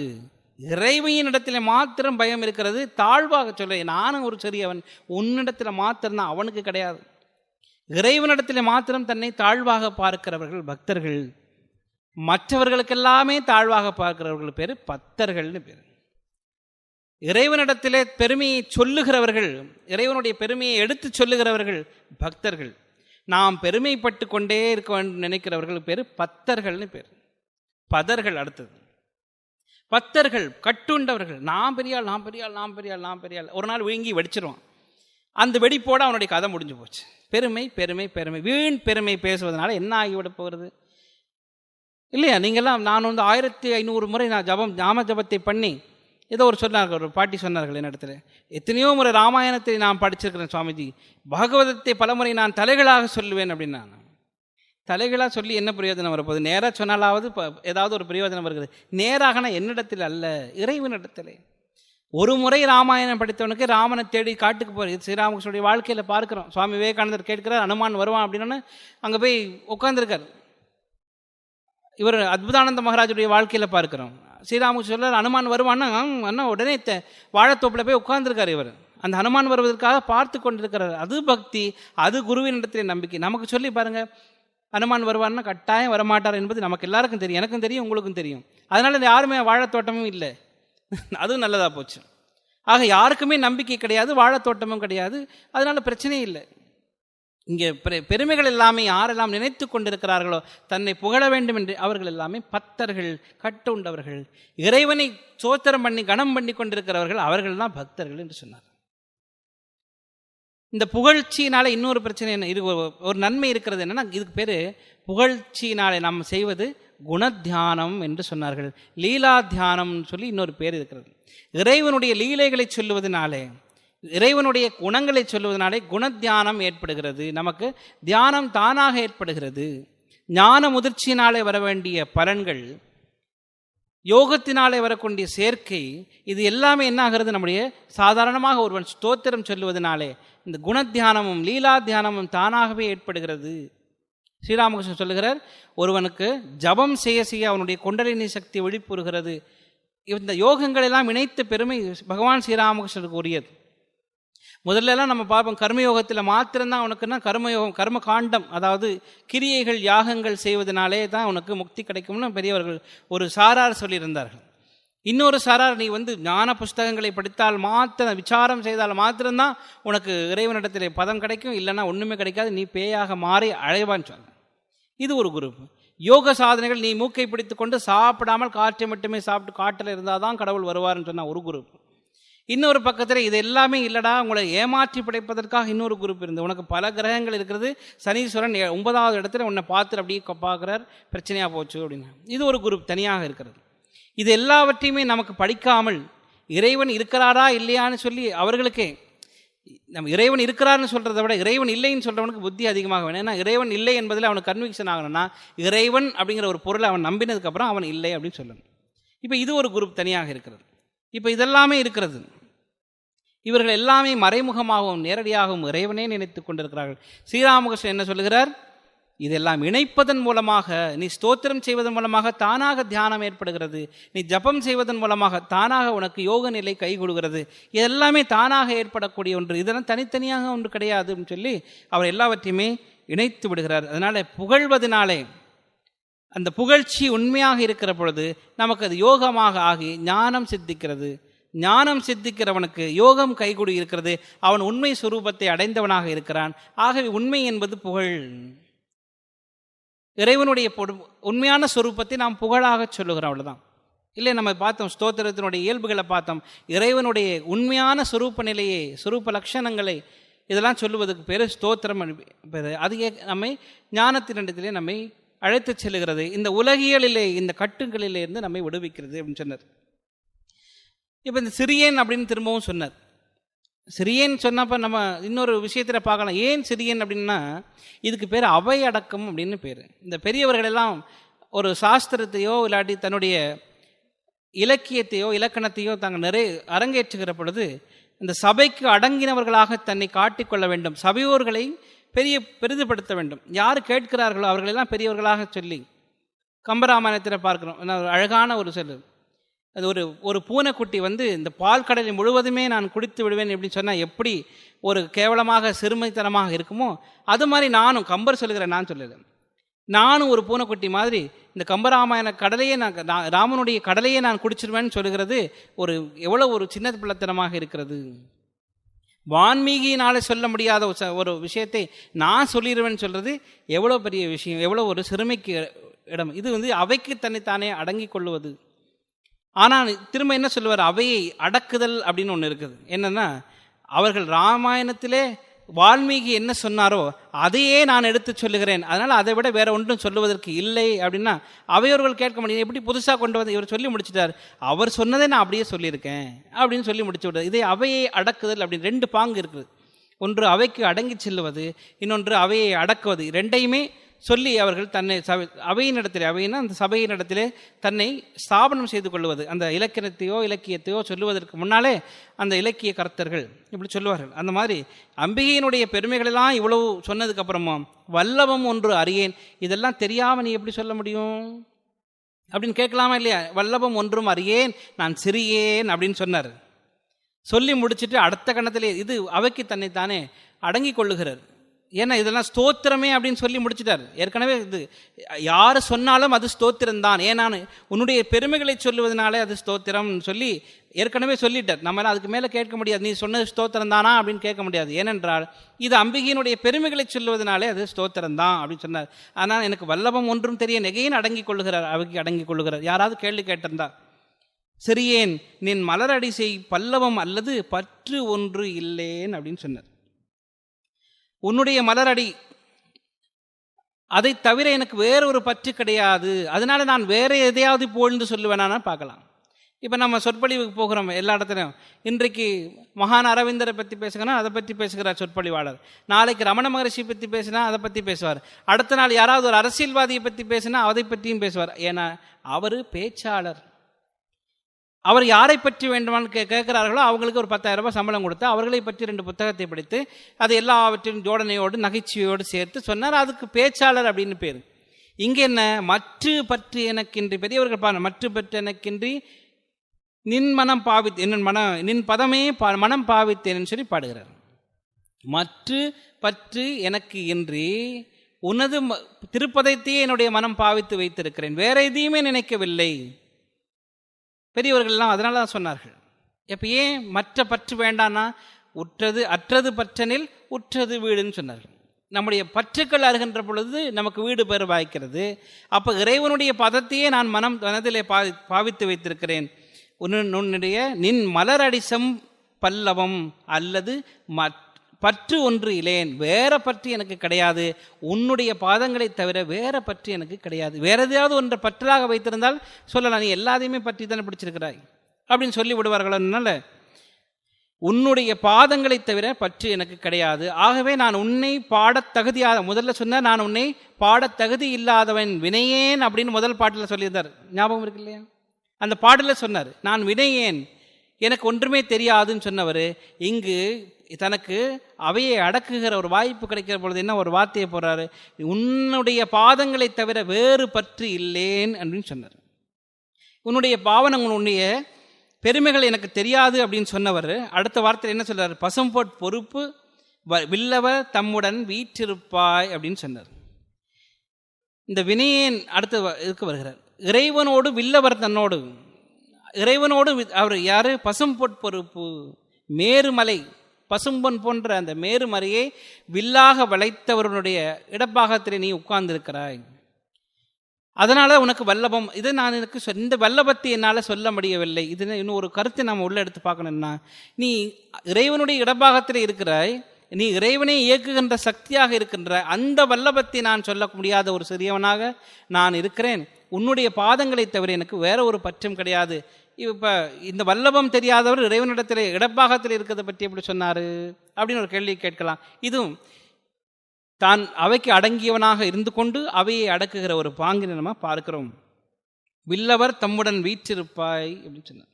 இறைவனிடத்திலே மாத்திரம் பயம் இருக்கிறது. தாழ்வாக சொல்ல, நானும் ஒரு சிறியவன், உன்னிடத்தில் மாத்திரம்தான், அவனுக்கு கிடையாது. இறைவனிடத்திலே மாத்திரம் தன்னை தாழ்வாக பார்க்கிறவர்கள் பக்தர்கள். மற்றவர்களுக்கெல்லாமே தாழ்வாக பார்க்கிறவர்கள் பேர் பக்தர்கள்னு பேர். இறைவனிடத்திலே பெருமையை சொல்லுகிறவர்கள், இறைவனுடைய பெருமையை எடுத்து சொல்லுகிறவர்கள் பக்தர்கள். நாம் பெருமைப்பட்டு கொண்டே இருக்க வேண்டும் நினைக்கிறவர்கள் பேர் பக்தர்கள்னு பேர். பதர்கள் அடுத்தது. பக்தர்கள் கட்டுண்டவர்கள். நான் பெரியாள், நான் பெரியாள், நான் பெரியாள், நான் பெரியாள். ஒரு நாள் விழுங்கி வெடிச்சிருவான். அந்த வெடிப்போடு அவனுடைய கதை முடிஞ்சு போச்சு. பெருமை பெருமை பெருமை, வீண் பெருமை பேசுவதனால என்ன ஆகிவிட போகிறது இல்லையா? நீங்கள்லாம், நான் வந்து 1500 முறை நான் நாம ஜபத்தை பண்ணி ஏதோ ஒரு சொன்னார்கள், ஒரு பாட்டி சொன்னார்கள் என்னிடத்துல, எத்தனையோ முறை ராமாயணத்தை நான் படிச்சிருக்கிறேன் சுவாமிஜி, பாகவதத்தை பலமுறை நான் தலைகளாக சொல்லுவேன் அப்படின்னா. தலைகளாக சொல்லி என்ன பிரயோஜனம் வரப்போகுது? நேராக சொன்னாலாவது ஏதாவது ஒரு பிரயோஜனம் வருகிறது. நேராகனா என்னிடத்தில் அல்ல, இறைவனிடத்திலே. ஒரு முறை ராமாயணம் படித்தவனுக்கு ராமனை தேடி காட்டுக்கு போகிறது. ஸ்ரீராமகிருஷ்ணனுடைய வாழ்க்கையில் பார்க்குறோம். சுவாமி விவேகானந்தர் கேட்கிறார், அனுமான் வருவான் அப்படின்னு அங்கே போய் உட்காந்துருக்கார். இவர் அத்புதானந்த மகாராஜுடைய வாழ்க்கையில் பார்க்குறோம். ஸ்ரீராமகிருஷ்ணன் சொல்றார், அனுமான் வருவான்னா அண்ணா உடனே வாழைத்தோப்பில் போய் உட்கார்ந்துருக்கார். இவர் அந்த ஹனுமான் வருவதற்காக பார்த்து கொண்டிருக்கிறார். அது பக்தி, அது குருவின் இடத்திலே நம்பிக்கை. நமக்கு சொல்லி பாருங்க, அனுமான் வருவான்னா கட்டாயம் வரமாட்டார் என்பது நமக்கு எல்லாருக்கும் தெரியும், எனக்கும் தெரியும், உங்களுக்கும் தெரியும். அதனால யாருமே வாழைத்தோட்டமும் இல்லை, அதுவும் நல்லதா போச்சு. ஆக யாருக்குமே நம்பிக்கை கிடையாது, வாழைத்தோட்டமும் கிடையாது, அதனால பிரச்சனையே இல்லை. இங்கே பெருமைகள் எல்லாமே யாரெல்லாம் நினைத்து கொண்டிருக்கிறார்களோ தன்னை புகழ வேண்டும் என்று அவர்கள் எல்லாமே பக்தர்கள், கட்டு உண்டவர்கள், இறைவனை சோத்திரம் பண்ணி கணம் பண்ணி கொண்டிருக்கிறவர்கள், அவர்கள் தான் பக்தர்கள் என்று சொன்னார். இந்த புகழ்ச்சியினால இன்னொரு பிரச்சனை என்ன, இது ஒரு நன்மை இருக்கிறது என்னன்னா, இதுக்கு பேர் புகழ்ச்சியினாலே நாம் செய்வது குணத்தியானம் என்று சொன்னார்கள். லீலா தியானம் சொல்லி இன்னொரு பேர் இருக்கிறது. இறைவனுடைய லீலைகளை சொல்லுவதனாலே, இறைவனுடைய குணங்களை சொல்லுவதனாலே குணத்தியானம் ஏற்படுகிறது. நமக்கு தியானம் தானாக ஏற்படுகிறது. ஞான முதிர்ச்சியினாலே வர வேண்டிய பலன்கள், யோகத்தினாலே வரக்கூடிய சேர்க்கை, இது எல்லாமே என்ன ஆகிறது? நம்முடைய சாதாரணமாக ஒருவன் ஸ்தோத்திரம் சொல்லுவதனாலே இந்த குணத்தியானமும் லீலா தியானமும் தானாகவே ஏற்படுகிறது. ஸ்ரீராமகிருஷ்ணன் சொல்லுகிறார், ஒருவனுக்கு ஜபம் செய்ய செய்ய அவனுடைய குண்டலினி சக்தி விழிப்புறுகிறது. இந்த யோகங்கள் எல்லாம் இணைத்த பெருமை பகவான் ஸ்ரீராமகிருஷ்ணனுக்கு உரியது. முதல்ல எல்லாம் நம்ம பார்ப்போம், கர்மயோகத்தில் மாத்திரம்தான் உனக்குன்னா கர்மயோகம், கர்ம காண்டம், அதாவது கிரியைகள் யாகங்கள் செய்வதனாலே தான் உனக்கு முக்தி கிடைக்கும்னு பெரியவர்கள் ஒரு சாரார் சொல்லியிருந்தார்கள். இன்னொரு சாரார், நீ ஞான புஸ்தகங்களை படித்தால் மாத்திரம், விசாரம் செய்தால் மாத்திரம்தான் உனக்கு இறைவனிடத்திலே பதம் கிடைக்கும், இல்லைன்னா ஒன்றுமே கிடைக்காது, நீ பேயாக மாறி அழைவான்னு சொல்ல. இது ஒரு குரூப். யோக சாதனைகள், நீ மூக்கை பிடித்து கொண்டு சாப்பிடாமல் காற்றை மட்டுமே சாப்பிட்டு காட்டில் இருந்தால் தான் கடவுள் வருவார்னு சொன்னால் ஒரு குரூப். இன்னொரு பக்கத்தில் இது எல்லாமே இல்லடா, உங்களை ஏமாற்றி படைப்பதற்காக இன்னொரு குரூப் இருந்து, உனக்கு பல கிரகங்கள் இருக்கிறது, சனீஸ்வரன் 9வது இடத்துல உன்னை பார்த்துட்டு அப்படியே பார்க்குறார், பிரச்சனையாக போச்சு அப்படின்னு, இது ஒரு குரூப் தனியாக இருக்கிறது. இது எல்லாவற்றையுமே நமக்கு படிக்காமல் இறைவன் இருக்கிறாரா இல்லையான்னு சொல்லி அவர்களுக்கே, நம்ம இறைவன் இருக்கிறார்னு சொல்கிறத விட இறைவன் இல்லைன்னு சொல்கிறவனுக்கு புத்தி அதிகமாக வேணும். ஏன்னா இறைவன் இல்லை என்பதில் அவனுக்கு கன்விக்ஷன் ஆகணும்னா இறைவன் அப்படிங்கிற ஒரு பொருளை அவன் நம்பினதுக்கப்புறம் அவன் இல்லை அப்படின்னு சொல்லணும். இப்போ இது ஒரு குரூப் தனியாக இருக்கிறது. இப்போ இதெல்லாமே இருக்கிறது. இவர்கள் எல்லாமே மறைமுகமாகவும் நேரடியாகவும் இறைவனே நினைத்து கொண்டிருக்கிறார்கள். ஸ்ரீராமகிருஷ்ணன் என்ன சொல்லுகிறார்? இதெல்லாம் இணைப்பதன் மூலமாக, நீ ஸ்தோத்திரம் செய்வதன் மூலமாக தானாக தியானம் ஏற்படுகிறது, நீ ஜபம் செய்வதன் மூலமாக தானாக உனக்கு யோக நிலை கை கொடுக்கிறது. இதெல்லாமே தானாக ஏற்படக்கூடிய ஒன்று, இதெல்லாம் தனித்தனியாக ஒன்று கிடையாது அப்படின்னு சொல்லி அவர் எல்லாவற்றையுமே இணைத்து விடுகிறார். அதனால புகழ்வதனாலே அந்த புகழ்ச்சி உண்மையாக இருக்கிற பொழுது நமக்கு அது யோகமாக ஆகி ஞானம் சித்திக்கிறது. ஞானம் சித்திக்கிறவனுக்கு யோகம் கைகூடி இருக்கிறது. அவன் உண்மை சுரூபத்தை அடைந்தவனாக இருக்கிறான். ஆகவே உண்மை என்பது புகழ். இறைவனுடைய உண்மையான சொரூபத்தை நாம் புகழாக சொல்லுகிறோம், அவ்வளவுதான். இல்லை, நம்ம பார்த்தோம் ஸ்தோத்திரத்தினுடைய இயல்புகளை பார்த்தோம். இறைவனுடைய உண்மையான சொரூப நிலையை, சொரூப லட்சணங்களை இதெல்லாம் சொல்லுவதற்கு பேர் ஸ்தோத்திரம். அது நம்மை ஞானத்தினிடத்திலே நம்மை அழைத்து செல்லுகிறது. இந்த உலகியலிலே, இந்த கட்டுகளிலே இருந்து நம்மை விடுவிக்கிறது அப்படின்னு சொன்னார். இப்போ இந்த சிறியன் அப்படின்னு திரும்பவும் சொன்னார். சிறியன் சொன்னப்போ நம்ம இன்னொரு விஷயத்தில் பார்க்கலாம். ஏன் சிறியன் அப்படின்னா, இதுக்கு பேர் அவை அடக்கம் அப்படின்னு பேர். இந்த பெரியவர்கள் எல்லாம் ஒரு சாஸ்திரத்தையோ இல்லாட்டி தன்னுடைய இலக்கியத்தையோ இலக்கணத்தையோ தாங்கள் அரங்கேற்றுகிற பொழுது இந்த சபைக்கு அடங்கினவர்களாக தன்னை காட்டிக்கொள்ள வேண்டும். சபையோர்களை பெரிதுபடுத்த வேண்டும். யார் கேட்கிறார்களோ அவர்களெல்லாம் பெரியவர்களாக சொல்லி, கம்பராமாயணத்தில் பார்க்கிறோம். அழகான ஒரு சொல்லு, அது ஒரு பூனைக்குட்டி இந்த பால் கடலை முழுவதுமே நான் குடித்து விடுவேன் அப்படின்னு சொன்னால் எப்படி ஒரு கேவலமாக சிறுமைத்தனமாக இருக்குமோ, அது மாதிரி நானும், கம்பர் சொல்லுகிறேன், நான் சொல்லலை, நானும் ஒரு பூனைக்குட்டி மாதிரி இந்த கம்பராமாயண கடலையே நான் ராமனுடைய கடலையே நான் குடிச்சிருவேன்னு சொல்லுகிறது எவ்வளோ ஒரு சின்ன பிள்ளைத்தனமாக இருக்கிறது. வான்மீகியினாலே சொல்ல முடியாத ஒரு விஷயத்தை நான் சொல்லிடுவேன்னு சொல்றது எவ்வளோ பெரிய விஷயம், எவ்வளோ ஒரு சிறுமைக்கு இடம். இது அவைக்கு தன்னைத்தானே அடங்கி கொள்ளுவது. ஆனால் திரும்ப என்ன சொல்லுவார்? அவையை அடக்குதல் அப்படின்னு ஒன்று இருக்குது. என்னன்னா, அவர்கள் ராமாயணத்திலே வால்மீகி என்ன சொன்னாரோ அதையே நான் எடுத்து சொல்லுகிறேன், அதனால் அதை விட வேற ஒன்றும் சொல்லுவதற்கு இல்லை அப்படின்னா அவையோர்கள் கேட்க முடியும். எப்படி புதுசாக கொண்டு வந்து இவர் சொல்லி முடிச்சிட்டார், அவர் சொன்னதை நான் அப்படியே சொல்லியிருக்கேன் அப்படின்னு சொல்லி முடிச்சு விடுறது. இதே அவையை அடக்குதல் அப்படின்னு 2 பாங்கு இருக்குது. ஒன்று அவைக்கு அடங்கி செல்லுவது, இன்னொன்று அவையை அடக்குவது. ரெண்டையுமே சொல்லி அவர்கள் தன்னை அவையினிடத்திலே, அவையினா அந்த சபையினிடத்திலே தன்னை ஸ்தாபனம் செய்து கொள்வது. அந்த இலக்கியத்தையோ சொல்லுவதற்கு முன்னாலே அந்த இலக்கிய கர்த்தர்கள் இப்படி சொல்லுவார்கள். அந்த மாதிரி அம்பிகையினுடைய பெருமைகளெல்லாம் இவ்வளவு சொன்னதுக்கு அப்புறமா வல்லபம் ஒன்று அறியேன், இதெல்லாம் தெரியாமல் நீ எப்படி சொல்ல முடியும் அப்படின்னு கேட்கலாமா இல்லையா? வல்லபம் ஒன்றும் அறியேன், நான் சிறியேன் அப்படின்னு சொன்னார். சொல்லி முடிச்சுட்டு அடுத்த கணத்திலே இது அவைக்கு தன்னைத்தானே அடங்கி கொள்ளுகிறார். ஏன்னா இதெல்லாம் ஸ்தோத்திரமே அப்படின்னு சொல்லி முடிச்சுட்டார். ஏற்கனவே இது யார் சொன்னாலும் அது ஸ்தோத்திரம்தான், ஏன்னா உன்னுடைய பெருமைகளை சொல்லுவதனாலே அது ஸ்தோத்திரம் சொல்லி ஏற்கனவே சொல்லிட்டார். நம்மளால் அதுக்கு மேலே கேட்க முடியாது, நீ சொன்னது ஸ்தோத்திரம் தானா அப்படின்னு கேட்க முடியாது. ஏனென்றால் இது அம்பிகையினுடைய பெருமைகளை சொல்லுவதனாலே அது ஸ்தோத்திரம் தான் அப்படின்னு சொன்னார். ஆனால் எனக்கு வல்லபம் ஒன்றும் தெரிய நெகையின் அடங்கி கொள்ளுகிறார், அவைக்கு அடங்கி கொள்ளுகிறார். யாராவது கேள்வி கேட்டிருந்தா, சிறியேன் நின் மலரடி செய் பல்லவம் அல்லது பற்று ஒன்று இல்லேன் அப்படின்னு சொன்னார். உன்னுடைய மலரடி, அதை தவிர எனக்கு வேற ஒரு பற்று கிடையாது, அதனால நான் வேற எதையாவது போழ்ந்து சொல்லுவேனா பார்க்கலாம். இப்போ நம்ம சொற்பொழிவுக்கு போகிறோம் எல்லா இடத்துலையும். இன்றைக்கு மகான் அரவிந்தரை பற்றி பேசுகிறோன்னா அதை பற்றி பேசுகிறார் சொற்பொழிவாளர். நாளைக்கு ரமண மகரிஷி பற்றி பேசினா அதை பற்றி பேசுவார். அடுத்த நாள் யாராவது ஒரு அரசியல்வாதியை பற்றி பேசினா அதை பற்றியும் பேசுவார். ஏன்னா அவர் பேச்சாளர். அவர் யாரை பற்றி வேண்டுமானு கேட்கிறார்களோ அவங்களுக்கு ஒரு 10,000 ரூபாய் சம்பளம் கொடுத்து அவர்களை பற்றி 2 புத்தகத்தை படித்து அது எல்லாவற்றையும் ஜோடனையோடு நகைச்சுவையோடு சேர்த்து சொன்னார். அதுக்கு பேச்சாளர் அப்படின்னு பேர். இங்கே என்ன, மற்று பற்று எனக்கின்றி, பெரியவர்கள் பாருங்க, மற்ற பற்று எனக்கின்றி நின் மனம் பாவித்து நின் பதமே மனம் பாவித்தேன்னு சொல்லி பாடுகிறார். மற்று பற்று எனக்கு இன்றி உனது திருப்பதைத்தையே என்னுடைய மனம் பாவித்து வைத்திருக்கிறேன், வேற எதையுமே நினைக்கவில்லை. பெரியவர்கள்லாம் அதனால தான் சொன்னார்கள். எப்போ ஏன் மற்ற பற்று வேண்டான்னா, அற்றது பற்றனில் உற்றது வீடுன்னு சொன்னார்கள். நம்முடைய பற்றுக்கள் அருகின்ற பொழுது நமக்கு வீடு பெற வாய்க்கிறது. அப்போ இறைவனுடைய பதத்தையே நான் மனதிலே பாவித்து வைத்திருக்கிறேன். உன்னுடைய நின் மலரடிசம் பல்லவம் அல்லது பற்று ஒன்று இலேன், வேற பற்று எனக்கு கிடையாது, உன்னுடைய பாதங்களை தவிர வேற பற்று எனக்கு கிடையாது. வேற எதையாவது ஒன்றை பற்றாக வைத்திருந்தால் சொல்லலாம், நீ எல்லாத்தையுமே பற்றி தானே பிடிச்சிருக்கிறாய் அப்படின்னு சொல்லி விடுவார்கள். அதனால உன்னுடைய பாதங்களை தவிர பற்று எனக்கு கிடையாது. ஆகவே நான் உன்னை பாடத் தகுதியாத, முதல்ல சொன்ன நான் உன்னை பாடத் தகுதி இல்லாதவன் வினையேன் அப்படின்னு முதல் பாட்டில் சொல்லியிருந்தார். ஞாபகம் இருக்கு இல்லையா? அந்த பாடலில் சொன்னார், நான் வினையேன், எனக்கு ஒன்றுமே தெரியாதுன்னு சொன்னவர் இங்கு தனக்கு அவையை அடக்குகிற ஒரு வாய்ப்பு கிடைக்கிற பொழுது என்ன ஒரு வார்த்தையை போடுறாரு, உன்னுடைய பாதங்களை தவிர வேறு பற்று இல்லேன் அப்படின்னு சொன்னார். உன்னுடைய பாவனம், உன்னுடைய பெருமைகள் எனக்கு தெரியாது அப்படின்னு சொன்னவர் அடுத்த வார்த்தையில் என்ன சொல்றாரு, பசும்பொற் பொறுப்பு வில்லவர் தம்முடன் வீற்றிருப்பாய் அப்படின்னு சொன்னார். இந்த வினையேன் அடுத்து இதுக்கு வருகிறார். இறைவனோடு வில்லவர் தன்னோடு, இறைவனோடு அவர் யாரு, பசும்பொற் பொறுப்பு, மேருமலை பசும்பொன் போன்ற அந்த மேருமலையை வில்லாக வளைத்தவருடைய இடப்பாகத்திலே நீ உட்கார்ந்திருக்கிறாய், அதனால உனக்கு வல்லபம். இது நான் எனக்கு இந்த வல்லபத்தை என்னால் சொல்ல முடியவில்லை. இது இன்னும் ஒரு கருத்தை நாம் உள்ள எடுத்து பார்க்கணும்னா, நீ இறைவனுடைய இடப்பாகத்தில் இருக்கிறாய், நீ இறைவனை இயக்குகின்ற சக்தியாக இருக்கின்ற அந்த வல்லபத்தை நான் சொல்ல முடியாத ஒரு சிறியவனாக நான் இருக்கிறேன். உன்னுடைய பாதங்களை தவிர எனக்கு வேற ஒரு பற்றும் கிடையாது. இப்போ இந்த வல்லபம் தெரியாதவர் இறைவனிடத்தில் இடப்பாகத்தில் இருக்கிறத பற்றி எப்படி சொன்னார் அப்படின்னு ஒரு கேள்வி கேட்கலாம். இதுவும் தான் அவைக்கு அடங்கியவனாக இருந்து கொண்டு அவையை அடக்குகிற ஒரு பாங்கினை நம்ம பார்க்கிறோம். வில்லவர் தம்முடன் வீற்றிருப்பாய் அப்படின்னு சொன்னார்.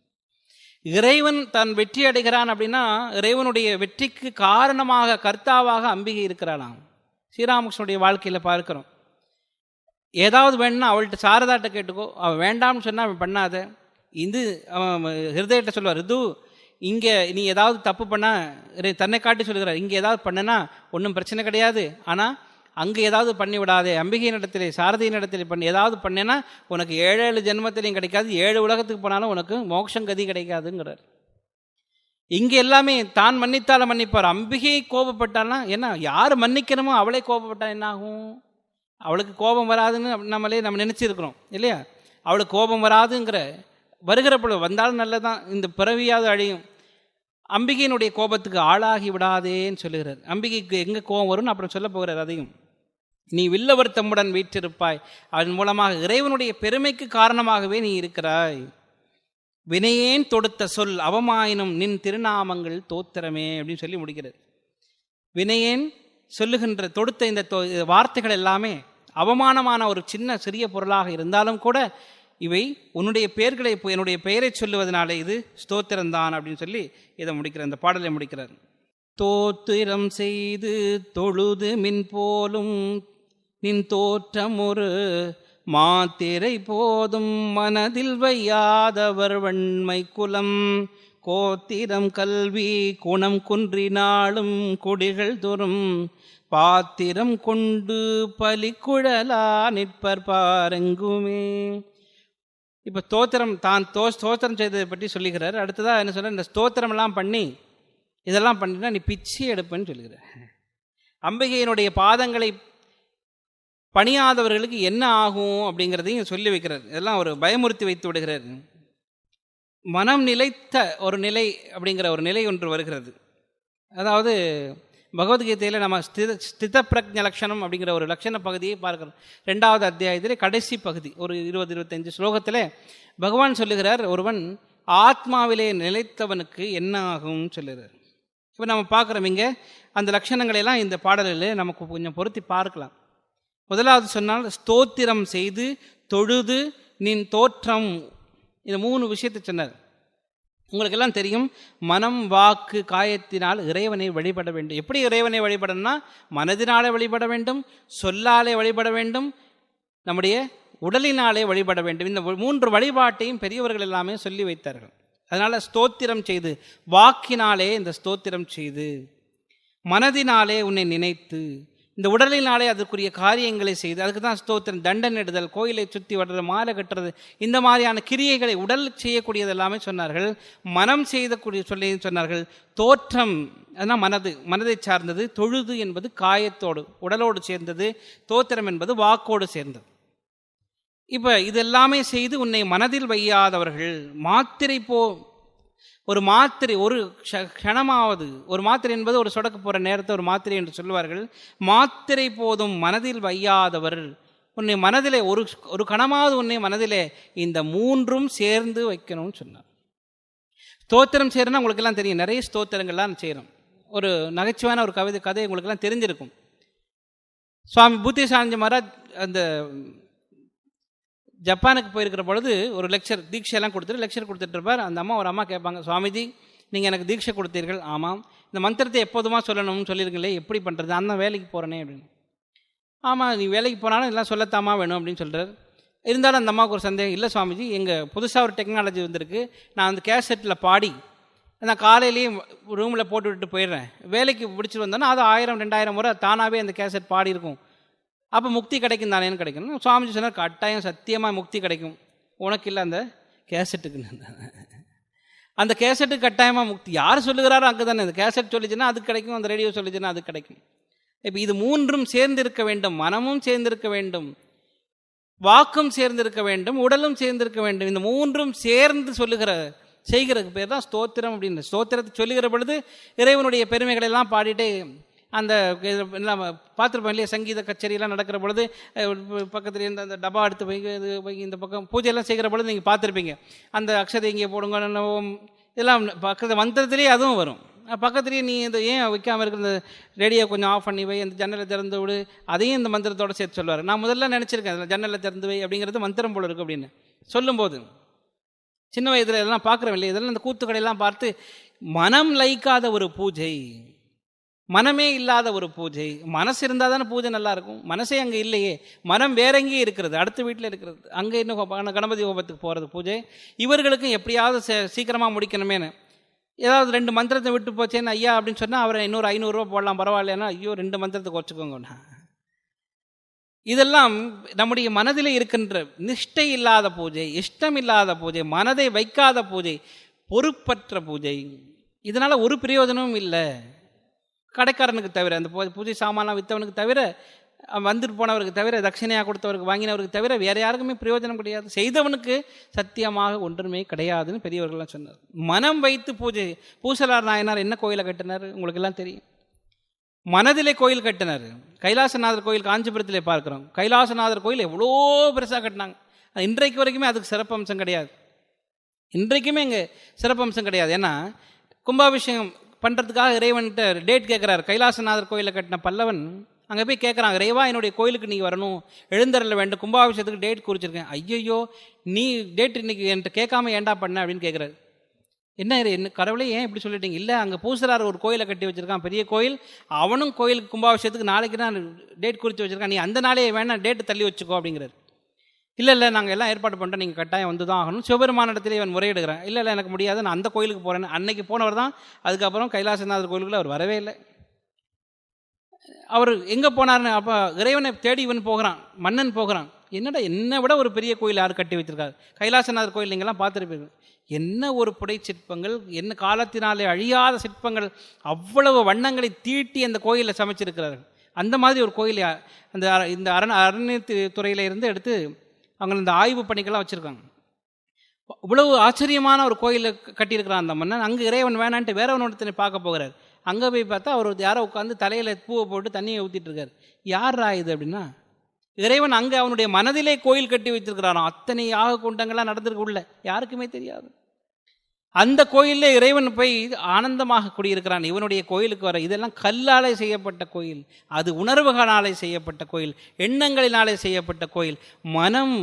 இறைவன் தான் வெற்றி அடைகிறான் அப்படின்னா இறைவனுடைய வெற்றிக்கு காரணமாக கர்த்தாவாக அம்பிகை இருக்கிறாளாம். ஸ்ரீராமகிருஷ்ணனுடைய வாழ்க்கையில் பார்க்கிறோம். ஏதாவது வேணும்னா அவள்கிட்ட சாரதாட்ட கேட்டுக்கோ, அவள் வேண்டாம்னு சொன்னால் அவன் பண்ணாத. இது அவன் ஹிருதயத்தை சொல்லுவார், ரிது இங்கே நீ ஏதாவது தப்பு பண்ணால் தன்னை காட்டி சொல்லுகிறார், இங்கே ஏதாவது பண்ணனா ஒன்றும் பிரச்சனை கிடையாது, ஆனால் அங்கே ஏதாவது பண்ணி விடாதே, அம்பிகையின் இடத்துல சாரதியின் இடத்துல பண்ணி ஏதாவது பண்ணேன்னா உனக்கு 7 ஜென்மத்திலையும் கிடைக்காது, 7 உலகத்துக்கு போனாலும் உனக்கு மோட்சம் கதி கிடைக்காதுங்கிறார். இங்கே எல்லாமே தான் மன்னித்தால மன்னிப்பார். அம்பிகை கோபப்பட்டால்னா என்ன, யார் மன்னிக்கணுமோ அவளே கோபப்பட்டா என்ன ஆகும்? அவளுக்கு கோபம் வராதுன்னு நம்ம நினச்சிருக்கிறோம் இல்லையா? அவளுக்கு கோபம் வராதுங்கிற வருகிற பொழுது வந்தாலும் நல்லதான், இந்த பிறவியாவது அழியும். அம்பிகையினுடைய கோபத்துக்கு ஆளாகி விடாதேன்னு சொல்லுகிறார். அம்பிகைக்கு எங்கே கோபம் வரும்னு அப்புறம் சொல்ல போகிறார். அதையும் நீ வில்லவர் தம்முடன் வீற்றிருப்பாய், அதன் மூலமாக இறைவனுடைய பெருமைக்கு காரணமாகவே நீ இருக்கிறாய். வினையேன் தொடுத்த சொல் அவமாயினும் நின் திருநாமங்கள் தோத்திரமே அப்படின்னு சொல்லி முடிக்கிறது. வினையேன் சொல்லுகின்ற தொடுத்த இந்த வார்த்தைகள் எல்லாமே அவமானமான ஒரு சிறிய பொருளாக இருந்தாலும் கூட இவை உன்னுடைய பெயர்களை, என்னுடைய பெயரை சொல்லுவதனாலே இது ஸ்தோத்திரம்தான் அப்படின்னு சொல்லி இதை முடிக்கிறார், இந்த பாடலை முடிக்கிறார். தோத்திரம் செய்து தொழுது மின் போலும் நின் தோற்றம் ஒரு மாத்திரை போதும் மனதில் வையாதவர் வன்மை குலம் கோத்திரம் கல்வி குணம் குன்றினாலும் கொடிகள் தோறும் பாத்திரம் கொண்டு பலிக்குழலா நிற்பர் பாருங்குமே. இப்போ ஸ்தோத்திரம் தான் ஸ்தோத்திரம் செய்ததை பற்றி சொல்லுகிறார். அடுத்ததாக என்ன சொல்ற, இந்த ஸ்தோத்திரமெல்லாம் பண்ணி இதெல்லாம் பண்ணினா நீ பிச்சை எடுப்பேன்னு சொல்லுகிற. அம்பிகையினுடைய பாதங்களை பணியாதவர்களுக்கு என்ன ஆகும் அப்படிங்கிறதையும் சொல்லி வைக்கிறார். இதெல்லாம் ஒரு பயமுறுத்தி வைத்து விடுகிறார். மனம் நிலைத்த ஒரு நிலை அப்படிங்கிற ஒரு நிலை ஒன்று வருகிறது. அதாவது பகவத்கீதையில் நம்ம ஸ்தித பிரஜ லட்சணம் அப்படிங்கிற ஒரு லட்சண பகுதியை பார்க்கிறோம். 2வது அத்தியாயத்திலே கடைசி பகுதி ஒரு 20-25 ஸ்லோகத்தில் பகவான் சொல்லுகிறார், ஒருவன் ஆத்மாவிலே நிலைத்தவனுக்கு என்ன ஆகும் சொல்லுகிறார். இப்போ நம்ம பார்க்குறோம் இங்கே அந்த லட்சணங்களெல்லாம் இந்த பாடலில் நமக்கு கொஞ்சம் பொருத்தி பார்க்கலாம். முதலாவது சொன்னால் ஸ்தோத்திரம் செய்து தொழுது நின் தோற்றம், இந்த 3 விஷயத்தை சொன்னார். உங்களுக்கு எல்லாம் தெரியும், மனம் வாக்கு காயத்தினால் இறைவனை வழிபட வேண்டும். எப்படி இறைவனை வழிபடணும்னா மனதினாலே வழிபட வேண்டும், சொல்லாலே வழிபட வேண்டும், நம்முடைய உடலினாலே வழிபட வேண்டும். இந்த 3 வழிபாட்டையும் பெரியவர்கள் எல்லாமே சொல்லி வைத்தார்கள். அதனால் ஸ்தோத்திரம் செய்து, வாக்கினாலே இந்த ஸ்தோத்திரம் செய்து, மனதினாலே உன்னை நினைத்து, இந்த உடலினாலே அதற்குரிய காரியங்களை செய்து, அதுக்கு தான் ஸ்தோத்திரம். தண்டனிடுதல், கோயிலை சுற்றி வர்றது, மாலை கட்டுறது, இந்த மாதிரியான கிரியைகளை உடல் செய்யக்கூடியது எல்லாமே சொன்னார்கள். மனம் செய்யக்கூடிய சொல்லி சொன்னார்கள். தோற்றம் அதனால் மனதை சார்ந்தது. தொழுது என்பது காயத்தோடு உடலோடு சேர்ந்தது. தோத்திரம் என்பது வாக்கோடு சேர்ந்தது. இப்போ இதெல்லாமே செய்து உன்னை மனதில் வையாதவர்கள் ஒரு மாத்திரை ஒரு க்ஷணமாவது, ஒரு மாத்திரை என்பது ஒரு சொடக்கு போகிற நேரத்தை ஒரு மாத்திரை என்று சொல்லுவார்கள். மாத்திரை போதும் மனதில் வையாதவர், உன்னை மனதிலே ஒரு கணமாவது உன்னை மனதிலே இந்த 3ம் சேர்ந்து வைக்கணும்னு சொன்னார். ஸ்தோத்திரம் செய்யறதுனா உங்களுக்கு எல்லாம் தெரியும், நிறைய ஸ்தோத்திரங்கள்லாம் செய்கிறோம். ஒரு நகைச்சுவான ஒரு கதை உங்களுக்கெல்லாம் தெரிஞ்சிருக்கும். சுவாமி பூத்திசானந்தி மகாராஜ் அந்த ஜப்பானுக்கு போயிருக்கிற பொழுது ஒரு தீட்சையெல்லாம் லெக்சர் கொடுத்துட்டு இருப்பார். அந்த ஒரு அம்மா கேட்பாங்க, சுவாமிஜி நீங்கள் எனக்கு தீட்சை கொடுத்தீர்கள். ஆமாம். இந்த மந்திரத்தை எப்போதுமா சொல்லணும்னு சொல்லியிருக்கீங்களே, எப்படி பண்ணுறது? அந்த வேலைக்கு போகிறேனே அப்படின்னு. ஆமாம், நீ வேலைக்கு போனாலும் எல்லாம் சொல்லத்தாமா வேணும் அப்படின்னு சொல்கிறார். இருந்தாலும் அந்த அம்மாவுக்கு ஒரு சந்தேகம், இல்லை சுவாமிஜி எங்கள் புதுசாக ஒரு டெக்னாலஜி வந்திருக்கு, நான் அந்த கேசட்டில் பாடி நான் காலையிலேயும் ரூமில் போட்டு விட்டு போயிடுறேன், வேலைக்கு பிடிச்சிட்டு வந்தோன்னா அது 1000-2000 முறை தானாகவே அந்த கேசட் பாடி இருக்கும், அப்போ முக்தி கிடைக்கும் தானேன்னு கிடைக்கணும். சுவாமிஜி சொன்னார், கட்டாயம் சத்தியமாக முக்தி கிடைக்கும், உனக்கு இல்லை அந்த கேசட்டுக்கு. அந்த கேசட்டுக்கு கட்டாயமாக முக்தி யார் சொல்லுகிறாரோ அங்கே தானே. அந்த கேசட் சொல்லிச்சுன்னா அது கிடைக்கும், அந்த ரேடியோ சொல்லிச்சுன்னா அது கிடைக்கும். இப்போ இது 3ம் சேர்ந்திருக்க வேண்டும். மனமும் சேர்ந்திருக்க வேண்டும், வாக்கும் சேர்ந்திருக்க வேண்டும், உடலும் சேர்ந்திருக்க வேண்டும். இந்த 3ம் சேர்ந்து செய்கிறதுக்கு பேர் தான் ஸ்தோத்திரம் அப்படின்னு. ஸ்தோத்திரத்தை சொல்லுகிற பொழுது இறைவனுடைய பெருமைகளை எல்லாம் பாடிட்டு, அந்த பார்த்துருப்போம் இல்லையா, சங்கீத கச்சேரியெல்லாம் நடக்கிற பொழுது பக்கத்துல இருந்து அந்த டப்பா எடுத்து போய் இந்த பக்கம் பூஜையெல்லாம் செய்கிற பொழுது நீங்கள் பார்த்துருப்பீங்க, அந்த அக்ஷதை இங்கே போடுங்க இதெல்லாம் பக்கத்து மந்திரத்திலேயே அதுவும் வரும். பக்கத்துலேயே நீ இந்த ஏன் வைக்காமல் இருக்கிற இந்த ரேடியோ கொஞ்சம் ஆஃப் பண்ணி வை, அந்த ஜன்னலை திறந்து விடு, அதையும் இந்த மந்திரத்தோடு சேர்த்து சொல்லுவார். நான் முதல்ல நினச்சிருக்கேன் அதில் ஜன்னலை திறந்து வை அப்படிங்கிறது மந்திரம் போல இருக்குது அப்படின்னு சொல்லும்போது. சின்ன வயதில் இதெல்லாம் பார்க்குறோம் இல்லையா, இதெல்லாம் இந்த கூத்துக்கடையெல்லாம் பார்த்து மனம் லைக்காத ஒரு பூஜை, மனமே இல்லாத ஒரு பூஜை. மனசு இருந்தால் தானே பூஜை நல்லா இருக்கும். மனசே அங்கே இல்லையே, மனம் வேற எங்கேயே இருக்கிறது, அடுத்த வீட்டில் இருக்கிறது. அங்கே இன்னும் கணபதி ஹோமத்துக்கு போகிறது பூஜை. இவர்களுக்கும் எப்படியாவது சீக்கிரமாக முடிக்கணுமேனு ஏதாவது 2 மந்திரத்தை விட்டு போச்சேன்னு ஐயா அப்படின்னு சொன்னால் அவரை இன்னொரு 500 ரூபா போடலாம் பரவாயில்லைன்னா, ஐயோ 2 மந்திரத்தை குறைச்சிக்கோங்க. இதெல்லாம் நம்முடைய மனதில் இருக்கின்ற நிஷ்டை இல்லாத பூஜை, இஷ்டம் இல்லாத பூஜை, மனதை வைக்காத பூஜை, பொறுப்பற்ற பூஜை. இதனால் ஒரு பிரயோஜனமும் இல்லை. கடைக்காரனுக்கு தவிர, அந்த பூஜை சாமான்லாம் விற்றவனுக்கு தவிர வந்துட்டு போனவருக்கு தவிர, தட்சிணையாக கொடுத்தவருக்கு வாங்கினவருக்கு தவிர வேறு யாருக்குமே பிரயோஜனம் கிடையாது. செய்தவனுக்கு சத்தியமாக ஒன்றுமே கிடையாதுன்னு பெரியவர்கள்லாம் சொன்னார். மனம் வைத்து பூசலார் நாயனார் என்ன கோயிலை கட்டினார் உங்களுக்கு எல்லாம் தெரியும். மனதிலே கோயில் கட்டினார். கைலாசநாதர் கோயில் காஞ்சிபுரத்திலே பார்க்குறோம். கைலாசநாதர் கோயில் எவ்வளோ பெருசாக கட்டினாங்க. இன்றைக்கு வரைக்குமே அதுக்கு சிறப்பம்சம் கிடையாது. இன்றைக்குமே இங்கே சிறப்பம்சம் கிடையாது. ஏன்னா கும்பாபிஷேகம் பண்ணுறதுக்காக இறைவன்கிட்ட டேட் கேட்குறாரு. கைலாசநாதர் கோயிலில் கட்டின பல்லவன் அங்கே போய் கேட்குறாங்க, இறைவா என்னுடைய கோயிலுக்கு நீங்கள் வரணும், எழுந்தரில் வேண்டும், கும்பாபிஷேகத்துக்கு டேட் குறிச்சிருக்கேன். ஐயோ நீ டேட் இன்னைக்கு என்கிட்ட கேட்காம ஏண்டா பண்ண அப்படின்னு கேட்குறாரு. என்ன கடவுளே ஏன் இப்படி சொல்லிட்டீங்க? இல்லை, அங்கே பூசலார் ஒரு கோயிலை கட்டி வச்சுருக்கான், பெரிய கோயில், அவனும் கோயிலுக்கு கும்பாபிஷேகத்துக்கு நாளைக்கு தான் டேட் குறித்து வச்சுருக்கான், நீ அந்த நாளே வேணாம் டேட்டு தள்ளி வச்சுக்கோ அப்படிங்கிறார். இல்லை நாங்கள் எல்லாம் ஏற்பாடு பண்ணுறோம், நீங்கள் கட்டாயம் வந்து தான் ஆகணும். சிவபெருமானிடத்திலே இவன் முறையிடுகிறான். இல்லை எனக்கு முடியாது, நான் அந்த கோயிலுக்கு போகிறேன்னு அன்னைக்கு போனவர் தான். அதுக்கப்புறம் கைலாசநாதர் கோயிலுக்குள்ள அவர் வரவே இல்லை. அவர் எங்கே போனார்னு அப்போ இறைவனை தேடி இவன் போகிறான், மன்னன் போகிறான். என்னடா என்னை விட ஒரு பெரிய கோயில் யார் கட்டி வச்சிருக்காரு? கைலாசநாதர் கோயில் நீங்கள்லாம் பார்த்துருப்பீங்க. என்ன ஒரு புடை சிற்பங்கள், என்ன காலத்தினாலே அழியாத சிற்பங்கள், அவ்வளவு வண்ணங்களை தீட்டி அந்த கோயிலில் சமைச்சிருக்கிறார்கள். அந்த மாதிரி ஒரு கோயில் அந்த இந்த அறநிலையத்துறையில இருந்து எடுத்து அவங்க இந்த ஆய்வு பணிக்கெல்லாம் வச்சுருக்காங்க. இவ்வளவு ஆச்சரியமான ஒரு கோயிலை கட்டியிருக்கிறான் அந்த மன்னன். அங்கே இறைவன் வேணான்ட்டு வேறவனோடத்தினை பார்க்க போகிறார். அங்கே போய் பார்த்தா அவர் யாரோ உட்காந்து தலையில் பூவை போட்டு தண்ணியை ஊற்றிட்டு இருக்கார். யாரா இது அப்படின்னா, இறைவன் அங்கே அவனுடைய மனதிலே கோயில் கட்டி வச்சிருக்கிறாராம். அத்தனை யாக குண்டங்கள்லாம் நடந்திருக்கு உள்ள, யாருக்குமே தெரியாது. அந்த கோயிலில் இறைவன் போய் ஆனந்தமாக குடியிருக்கிறான். இவனுடைய கோயிலுக்கு வர இதெல்லாம் கல்லாலே செய்யப்பட்ட கோயில், அது உணர்வுகளாலே செய்யப்பட்ட கோயில், எண்ணங்களினாலே செய்யப்பட்ட கோயில், மனம்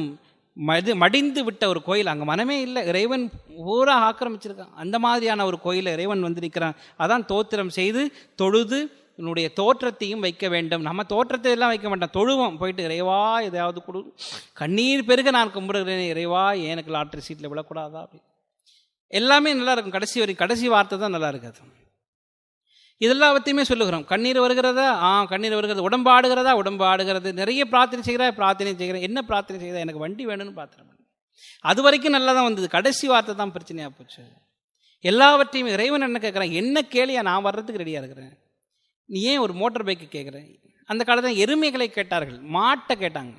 மடிந்து விட்ட ஒரு கோயில். அங்கே மனமே இல்லை, இறைவன் பூரா ஆக்கிரமிச்சிருக்கான். அந்த மாதிரியான ஒரு கோயிலில் இறைவன் வந்திருக்கிறான். அதான் தோத்திரம் செய்து தொழுது என்னுடைய தோற்றத்தையும் வைக்க வேண்டும். நம்ம தோற்றத்தை எல்லாம் வைக்க மாட்டோம், தொழுவோம். போயிட்டு இறைவா எதையாவது கொடு, கண்ணீர் பெருக நான் கும்பிடுகிறேன், இறைவா எனக்கு லாட்ரி சீட்டில் விழக்கூடாதா அப்படி. எல்லாமே நல்லா இருக்கும், கடைசி வார்த்தை தான் நல்லா இருக்காது. இதெல்லாவற்றையுமே சொல்லுகிறோம். கண்ணீர் வருகிறதா? கண்ணீர் வருகிறது. உடம்பு ஆடுகிறதா? உடம்பு ஆடுகிறது. நிறைய பிரார்த்தனை செய்கிறேன். என்ன பிரார்த்தனை செய்கிறேன்? எனக்கு வண்டி வேணும்னு பிரார்த்தனை பண்ணு. அது வரைக்கும் நல்லா தான் வந்தது, கடைசி வார்த்தை தான் பிரச்சனையாக போச்சு. எல்லாவற்றையும் இறைவன் என்ன கேட்குறான்? என்ன கேளியா, நான் வர்றதுக்கு ரெடியாக இருக்கிறேன், நீ ஏன் ஒரு மோட்டார் பைக்கு கேட்குறேன்? அந்த காலத்தில் எருமைகளை கேட்டார்கள், மாட்டை கேட்டாங்க.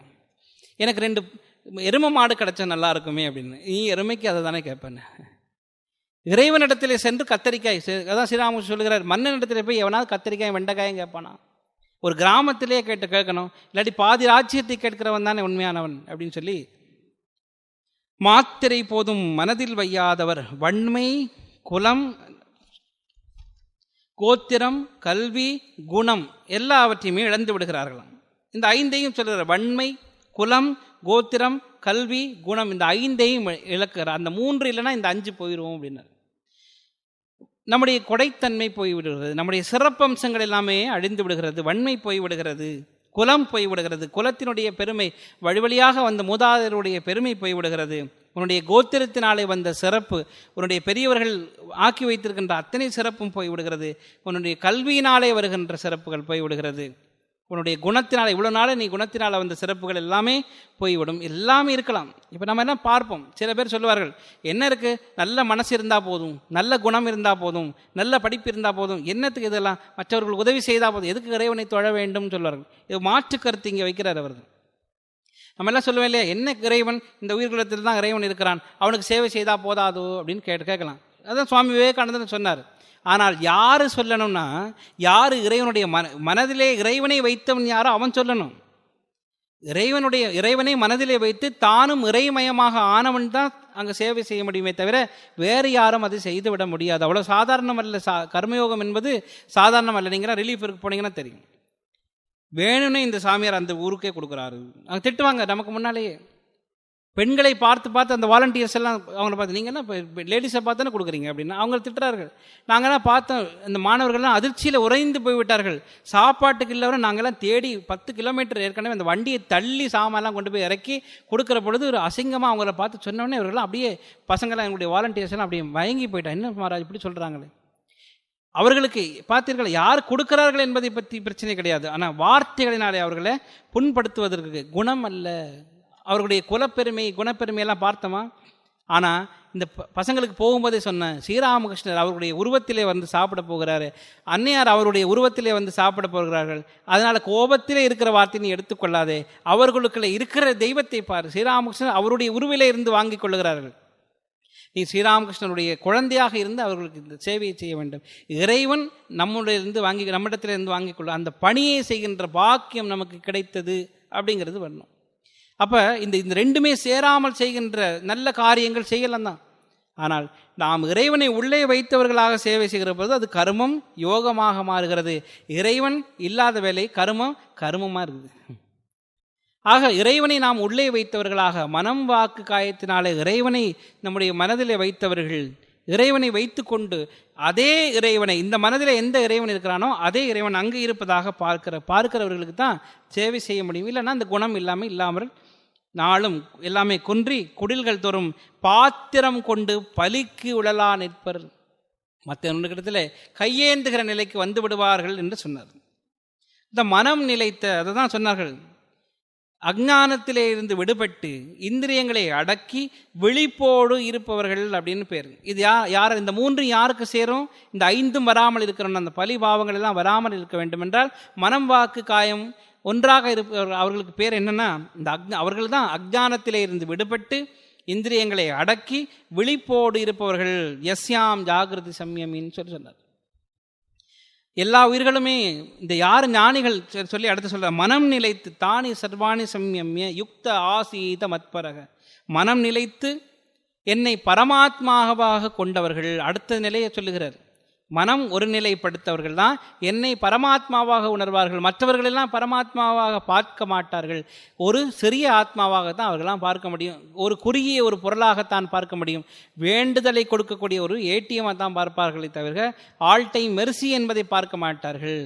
எனக்கு 2 எருமை மாடு கிடைச்சா நல்லா இருக்குமே அப்படின்னு. நீ எருமைக்கு அதை தானே கேட்பேன்னு. இறைவனிடத்திலே சென்று கத்தரிக்காய், அதான் ஸ்ரீராம சொல்லுகிறார், மன்னனிடத்தில் போய் எவனாவது கத்தரிக்காய் வெண்டைக்காயும் கேட்பானா? ஒரு கிராமத்திலே கேட்கணும், இல்லாட்டி பாதி ராஜ்யத்தை கேட்கிறவன் தானே உண்மையானவன் அப்படின்னு சொல்லி, மாத்திரை போதும் மனதில் வையாதவர் வன்மை, குலம், கோத்திரம், கல்வி, குணம் எல்லாவற்றையுமே இழந்து விடுகிறார்களாம். இந்த 5ஐயும் சொல்லுகிறார். வன்மை, குலம், கோத்திரம், கல்வி, குணம், இந்த 5ஐயும் இழக்கிறார். அந்த 3 இல்லைன்னா இந்த 5 போயிடுவோம் அப்படின்னார். நம்முடைய கொடைத்தன்மை போய்விடுகிறது, நம்முடைய சிறப்பம்சங்கள் எல்லாமே அழிந்து விடுகிறது, வன்மை போய்விடுகிறது, குலம் போய்விடுகிறது, குலத்தினுடைய பெருமை, வழிவழியாக வந்த மூதாதையருடைய பெருமை போய்விடுகிறது, உன்னுடைய கோத்திரத்தினாலே வந்த சிறப்பு, உன்னுடைய பெரியவர்கள் ஆக்கி வைத்திருக்கின்ற அத்தனை சிறப்பும் போய்விடுகிறது, உன்னுடைய கல்வியினாலே வருகின்ற சிறப்புகள் போய்விடுகிறது, உன்னுடைய குணத்தினால் இவ்வளோ நாள் நீ குணத்தினால் வந்த சிறப்புகள் எல்லாமே போய்விடும். எல்லாமே இருக்கலாம். இப்போ நம்ம என்ன பார்ப்போம், சில பேர் சொல்லுவார்கள், என்ன இருக்குது, நல்ல மனசு இருந்தால் போதும், நல்ல குணம் இருந்தால் போதும், நல்ல படிப்பு இருந்தால் போதும், என்னத்துக்கு இதெல்லாம், மற்றவர்கள் உதவி செய்தால் போதும், எதுக்கு இறைவனை தொழ வேண்டும் சொல்வார்கள். இது மாற்று கருத்து இங்கே வைக்கிறார் அவர்கள். நம்ம எல்லாம் சொல்லுவேன் இல்லையா, என்ன இறைவன், இந்த உயிர்குலத்தில் தான் இறைவன் இருக்கிறான், அவனுக்கு சேவை செய்தால் போதாதோ அப்படின்னு கேட்கலாம். அதான் சுவாமி விவேகானந்தன் சொன்னார். ஆனால் யார் சொல்லணும்னா, யார் இறைவனுடைய மனதிலே இறைவனை வைத்தவன் யாரோ அவன் சொல்லணும். இறைவனை மனதிலே வைத்து தானும் இறைமயமாக ஆனவன் தான் அங்கே சேவை செய்ய முடியுமே தவிர வேறு யாரும் அதை செய்து விட முடியாது. அவ்வளோ சாதாரணம் அல்ல. கர்மயோகம் என்பது சாதாரணம் அல்ல. நீங்கள் ரிலீஃப் இருக்கு போனீங்கன்னா தெரியும். வேணும்னு இந்த சாமியார் அந்த ஊருக்கே கொடுக்குறாரு, அங்கே திட்டுவாங்க நமக்கு முன்னாலேயே. பெண்களை பார்த்து அந்த வாலண்டியர்ஸ் எல்லாம் அவங்கள பார்த்து, நீங்கள் என்ன இப்போ லேடிஸை பார்த்தானே கொடுக்குறீங்க அப்படின்னு அவங்க திட்டுறார்கள். நாங்கள்லாம் பார்த்தோம், இந்த மாணவர்கள்லாம் அதிர்ச்சியில் உறைந்து போய்விட்டார்கள். சாப்பாட்டுக்கு இல்லாமல் நாங்கள்லாம் தேடி 10 கிலோமீட்டர் ஏற்கனவே அந்த வண்டியை தள்ளி சாமான்லாம் கொண்டு போய் இறக்கி கொடுக்குற பொழுது ஒரு அசிங்கமாக அவங்கள பார்த்து சொன்னோடனே இவர்கள்லாம் அப்படியே, பசங்களாம் எங்களுடைய வாலண்டியர்ஸ் எல்லாம் அப்படியே வயங்கி போயிட்டா. என்ன மகாராஜ் இப்படி சொல்கிறாங்களே. அவர்களுக்கு பார்த்தீர்கள், யார் கொடுக்கிறார்கள் என்பதை பற்றி பிரச்சனை கிடையாது. ஆனால் வார்த்தைகளினாலே அவர்களை புண்படுத்துவதற்கு குணம் அல்ல. அவர்களுடைய குலப்பெருமை குணப்பெருமையெல்லாம் பார்த்தோமா, ஆனால் இந்த பசங்களுக்கு போகும்போதே சொன்னேன், ஸ்ரீராமகிருஷ்ணர் அவருடைய உருவத்திலே வந்து சாப்பிட போகிறாரு, அன்னையார் அவருடைய உருவத்திலே வந்து சாப்பிட போகிறார்கள், அதனால் கோபத்திலே இருக்கிற வார்த்தை நீ எடுத்துக்கொள்ளாதே, அவர்களுக்குள்ள இருக்கிற தெய்வத்தை பார். ஸ்ரீராமகிருஷ்ணர் அவருடைய உருவிலே இருந்து வாங்கி கொள்ளுகிறார்கள், நீ ஸ்ரீராமகிருஷ்ணனுடைய குழந்தையாக இருந்து அவர்களுக்கு இந்த சேவையை செய்ய வேண்டும். இறைவன் நம்மிடத்திலிருந்து வாங்கி கொள்ள அந்த பணியை செய்கின்ற பாக்கியம் நமக்கு கிடைத்தது அப்படிங்கிறது வரணும். அப்போ இந்த ரெண்டுமே சேராமல் செய்கின்ற நல்ல காரியங்கள் செய்யலாம் தான். ஆனால் நாம் இறைவனை உள்ளே வைத்தவர்களாக சேவை செய்கிற போது அது கர்மம் யோகமாக மாறுகிறது. இறைவன் இல்லாத வேலை கர்மமாக இருக்குது. ஆக இறைவனை நாம் உள்ளே வைத்தவர்களாக மனம் வாக்கு காயத்தினாலே இறைவனை நம்முடைய மனதிலே வைத்தவர்கள், இறைவனை வைத்து கொண்டு அதே இறைவனை, இந்த மனதில் எந்த இறைவன் இருக்கிறானோ அதே இறைவன் அங்கே இருப்பதாக பார்க்கிறவர்களுக்கு தான் சேவை செய்ய முடியும். இல்லைன்னா அந்த குணம் இல்லாமல் நாளும் எல்லாமே குன்றி குடில்கள் தோறும் பாத்திரம் கொண்டு பலிக்கு உழலா நிற்பர், மற்ற இடத்துல கையேந்துகிற நிலைக்கு வந்து விடுவார்கள் என்று சொன்னார். இந்த மனம் நிலைத்த, அதை தான் சொன்னார்கள், அஞ்ஞானத்திலே இருந்து விடுபட்டு இந்திரியங்களை அடக்கி விழிப்போடு இருப்பவர்கள் அப்படின்னு பேர். இது யார் இந்த மூன்று யாருக்கு சேரும்? இந்த ஐந்தும் வராமல் இருக்கிறோம், அந்த பலி பாவங்கள் எல்லாம் வராமல் இருக்க வேண்டும் என்றால் மனம் வாக்கு காயம் ஒன்றாக இருப்பவர்கள். அவர்களுக்கு பேர் என்னன்னா, இந்த அவர்கள் தான் அஞ்ஞானத்திலே இருந்து விடுபட்டு இந்திரியங்களை அடக்கி விழிப்போடு இருப்பவர்கள். யஸ்யாம் ஜாகிரதி சம்யமின்னு சொன்னார். எல்லா உயிர்களுமே இந்த யார் ஞானிகள் சொல்லி அடுத்து சொல்ற, மனம் நிலைத்து தானி சர்வாணி சம்யம்ய யுக்த ஆசீத மத்பரக, மனம் நிலைத்து என்னை பரமாத்மாவாக கொண்டவர்கள். அடுத்த நிலையை சொல்லுகிறார், மனம் ஒரு நிலைப்படுத்தவர்கள் தான் என்னை பரமாத்மாவாக உணர்வார்கள், மற்றவர்களெல்லாம் பரமாத்மாவாக பார்க்க மாட்டார்கள், ஒரு சிறிய ஆத்மாவாக தான் அவர்களெல்லாம் பார்க்க முடியும், ஒரு குறுகிய ஒரு பொருளாகத்தான் பார்க்க முடியும், வேண்டுதலை கொடுக்கக்கூடிய ஒரு ஏடிஎம்மாக தான் பார்ப்பார்களே தவிர ஆல் டைம் மெர்சி என்பதை பார்க்க மாட்டார்கள்,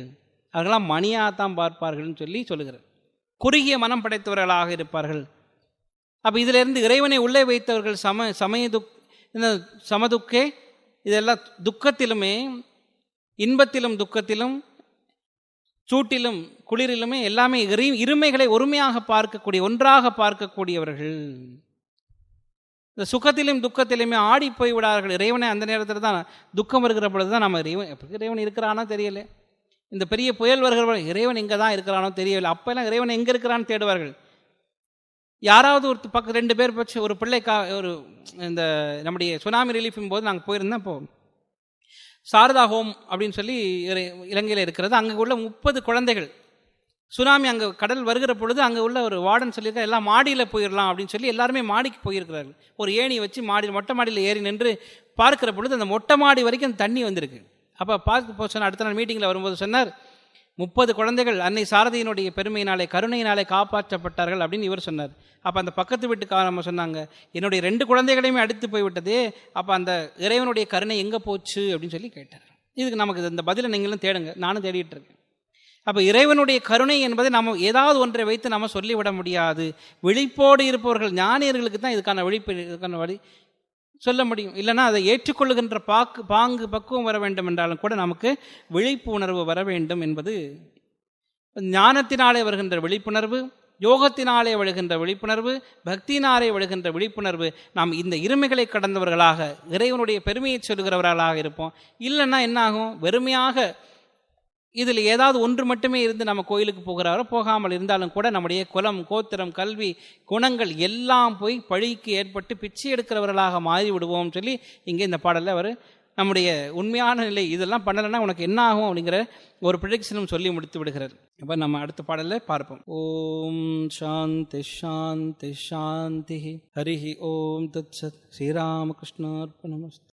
அவர்களாம் மணியாகத்தான் பார்ப்பார்கள்னு சொல்லுகிறார். குறுகிய மனம் படைத்தவர்களாக இருப்பார்கள். அப்போ இதிலிருந்து இறைவனை உள்ளே வைத்தவர்கள் சமதுக்கே, இதெல்லாம் துக்கத்திலுமே இன்பத்திலும் துக்கத்திலும் சூட்டிலும் குளிரிலுமே எல்லாமே இருமைகளை ஒருமையாக பார்க்கக்கூடிய, ஒன்றாக பார்க்கக்கூடியவர்கள். இந்த சுகத்திலும் துக்கத்திலுமே ஆடி போய் விடார்கள். இறைவனை அந்த நேரத்தில் தான் துக்கம் வருகிற பொழுது தான் நம்ம இறைவன் இருக்கிறானோ தெரியல, இந்த பெரிய புயல் வருகிற இறைவன் எங்கே தான் இருக்கிறானோ தெரியவில்லை, அப்போல்லாம் இறைவன் எங்கே இருக்கிறான்னு தேடுவார்கள். யாராவது ஒரு பக்கம் 2 பேர் வச்சு ஒரு பிள்ளைக்கா, ஒரு இந்த நம்முடைய சுனாமி ரிலீஃபின் போது நாங்கள் போயிருந்தோம். இப்போது சாரதா ஹோம் அப்படின்னு சொல்லி இலங்கையில் இருக்கிறது. அங்கே உள்ள 30 குழந்தைகள் சுனாமி அங்கே கடல் வருகிற பொழுது அங்கே உள்ள ஒரு வார்டன் சொல்லியிருக்காரு, எல்லாம் மாடியில் போயிடலாம் அப்படின்னு சொல்லி எல்லாருமே மாடிக்கு போயிருக்கிறார்கள். ஒரு ஏணி வச்சு மொட்டை மாடியில் ஏறி நின்று பார்க்கிற பொழுது அந்த மொட்டை மாடி வரைக்கும் அந்த தண்ணி வந்திருக்கு. அப்போ பார்க்க சொன்னார், அடுத்த நாள் மீட்டிங்கில் வரும்போது சொன்னார், 30 குழந்தைகள் அன்னை சாரதியினுடைய பெருமையினாலே கருணையினாலே காப்பாற்றப்பட்டார்கள் அப்படின்னு இவர் சொன்னார். அப்போ அந்த பக்கத்து வீட்டுக்காரம்மா சொன்னாங்க, என்னுடைய 2 குழந்தைகளையுமே அடித்து போய்விட்டதே, அப்போ அந்த இறைவனுடைய கருணை எங்கே போச்சு அப்படின்னு சொல்லி கேட்டார். இதுக்கு நமக்கு இந்த பதிலை நீங்களும் தேடுங்க, நானும் தேடிட்டு இருக்கேன். அப்போ இறைவனுடைய கருணை என்பதை நம்ம ஏதாவது ஒன்றை வைத்து நம்ம சொல்லிவிட முடியாது. விழிப்போடு இருப்பவர்கள் ஞானியர்களுக்கு தான் இதுக்கான வழி சொல்ல முடியும். இல்லைன்னா அதை ஏற்றுக்கொள்ளுகின்ற பக்குவம் வர வேண்டும் என்றாலும் கூட நமக்கு விழிப்பு உணர்வு வர வேண்டும் என்பது ஞானத்தினாலே வருகின்ற விழிப்புணர்வு, யோகத்தினாலே வழுகின்ற விழிப்புணர்வு, பக்தியினாலே வழுகின்ற விழிப்புணர்வு. நாம் இந்த இருமைகளை கடந்தவர்களாக இறைவனுடைய பெருமையை சொல்லுகிறவர்களாக இருப்போம். இல்லைன்னா என்ன ஆகும், வெறுமையாக இதில் ஏதாவது ஒன்று மட்டுமே இருந்து நம்ம கோயிலுக்கு போகிறாரோ, போகாமல் இருந்தாலும் கூட நம்முடைய குலம், கோத்திரம், கல்வி, குணங்கள் எல்லாம் போய் பழிக்கு ஏற்பட்டு பிச்சை எடுக்கிறவர்களாக மாறி விடுவோம் சொல்லி இங்கே இந்த பாடலில் அவர் நம்முடைய உண்மையான நிலை இதெல்லாம் பண்ணலைன்னா உனக்கு என்ன ஆகும் அப்படிங்கிற ஒரு ப்ரிடிக்ஷனும் சொல்லி முடித்து விடுகிறார். அப்போ நம்ம அடுத்த பாடலில் பார்ப்போம். ஓம் சாந்தி சாந்தி சாந்தி. ஹரிஹி ஓம் தத் சத். ஸ்ரீராமகிருஷ்ணார்ப்பணமஸ்து.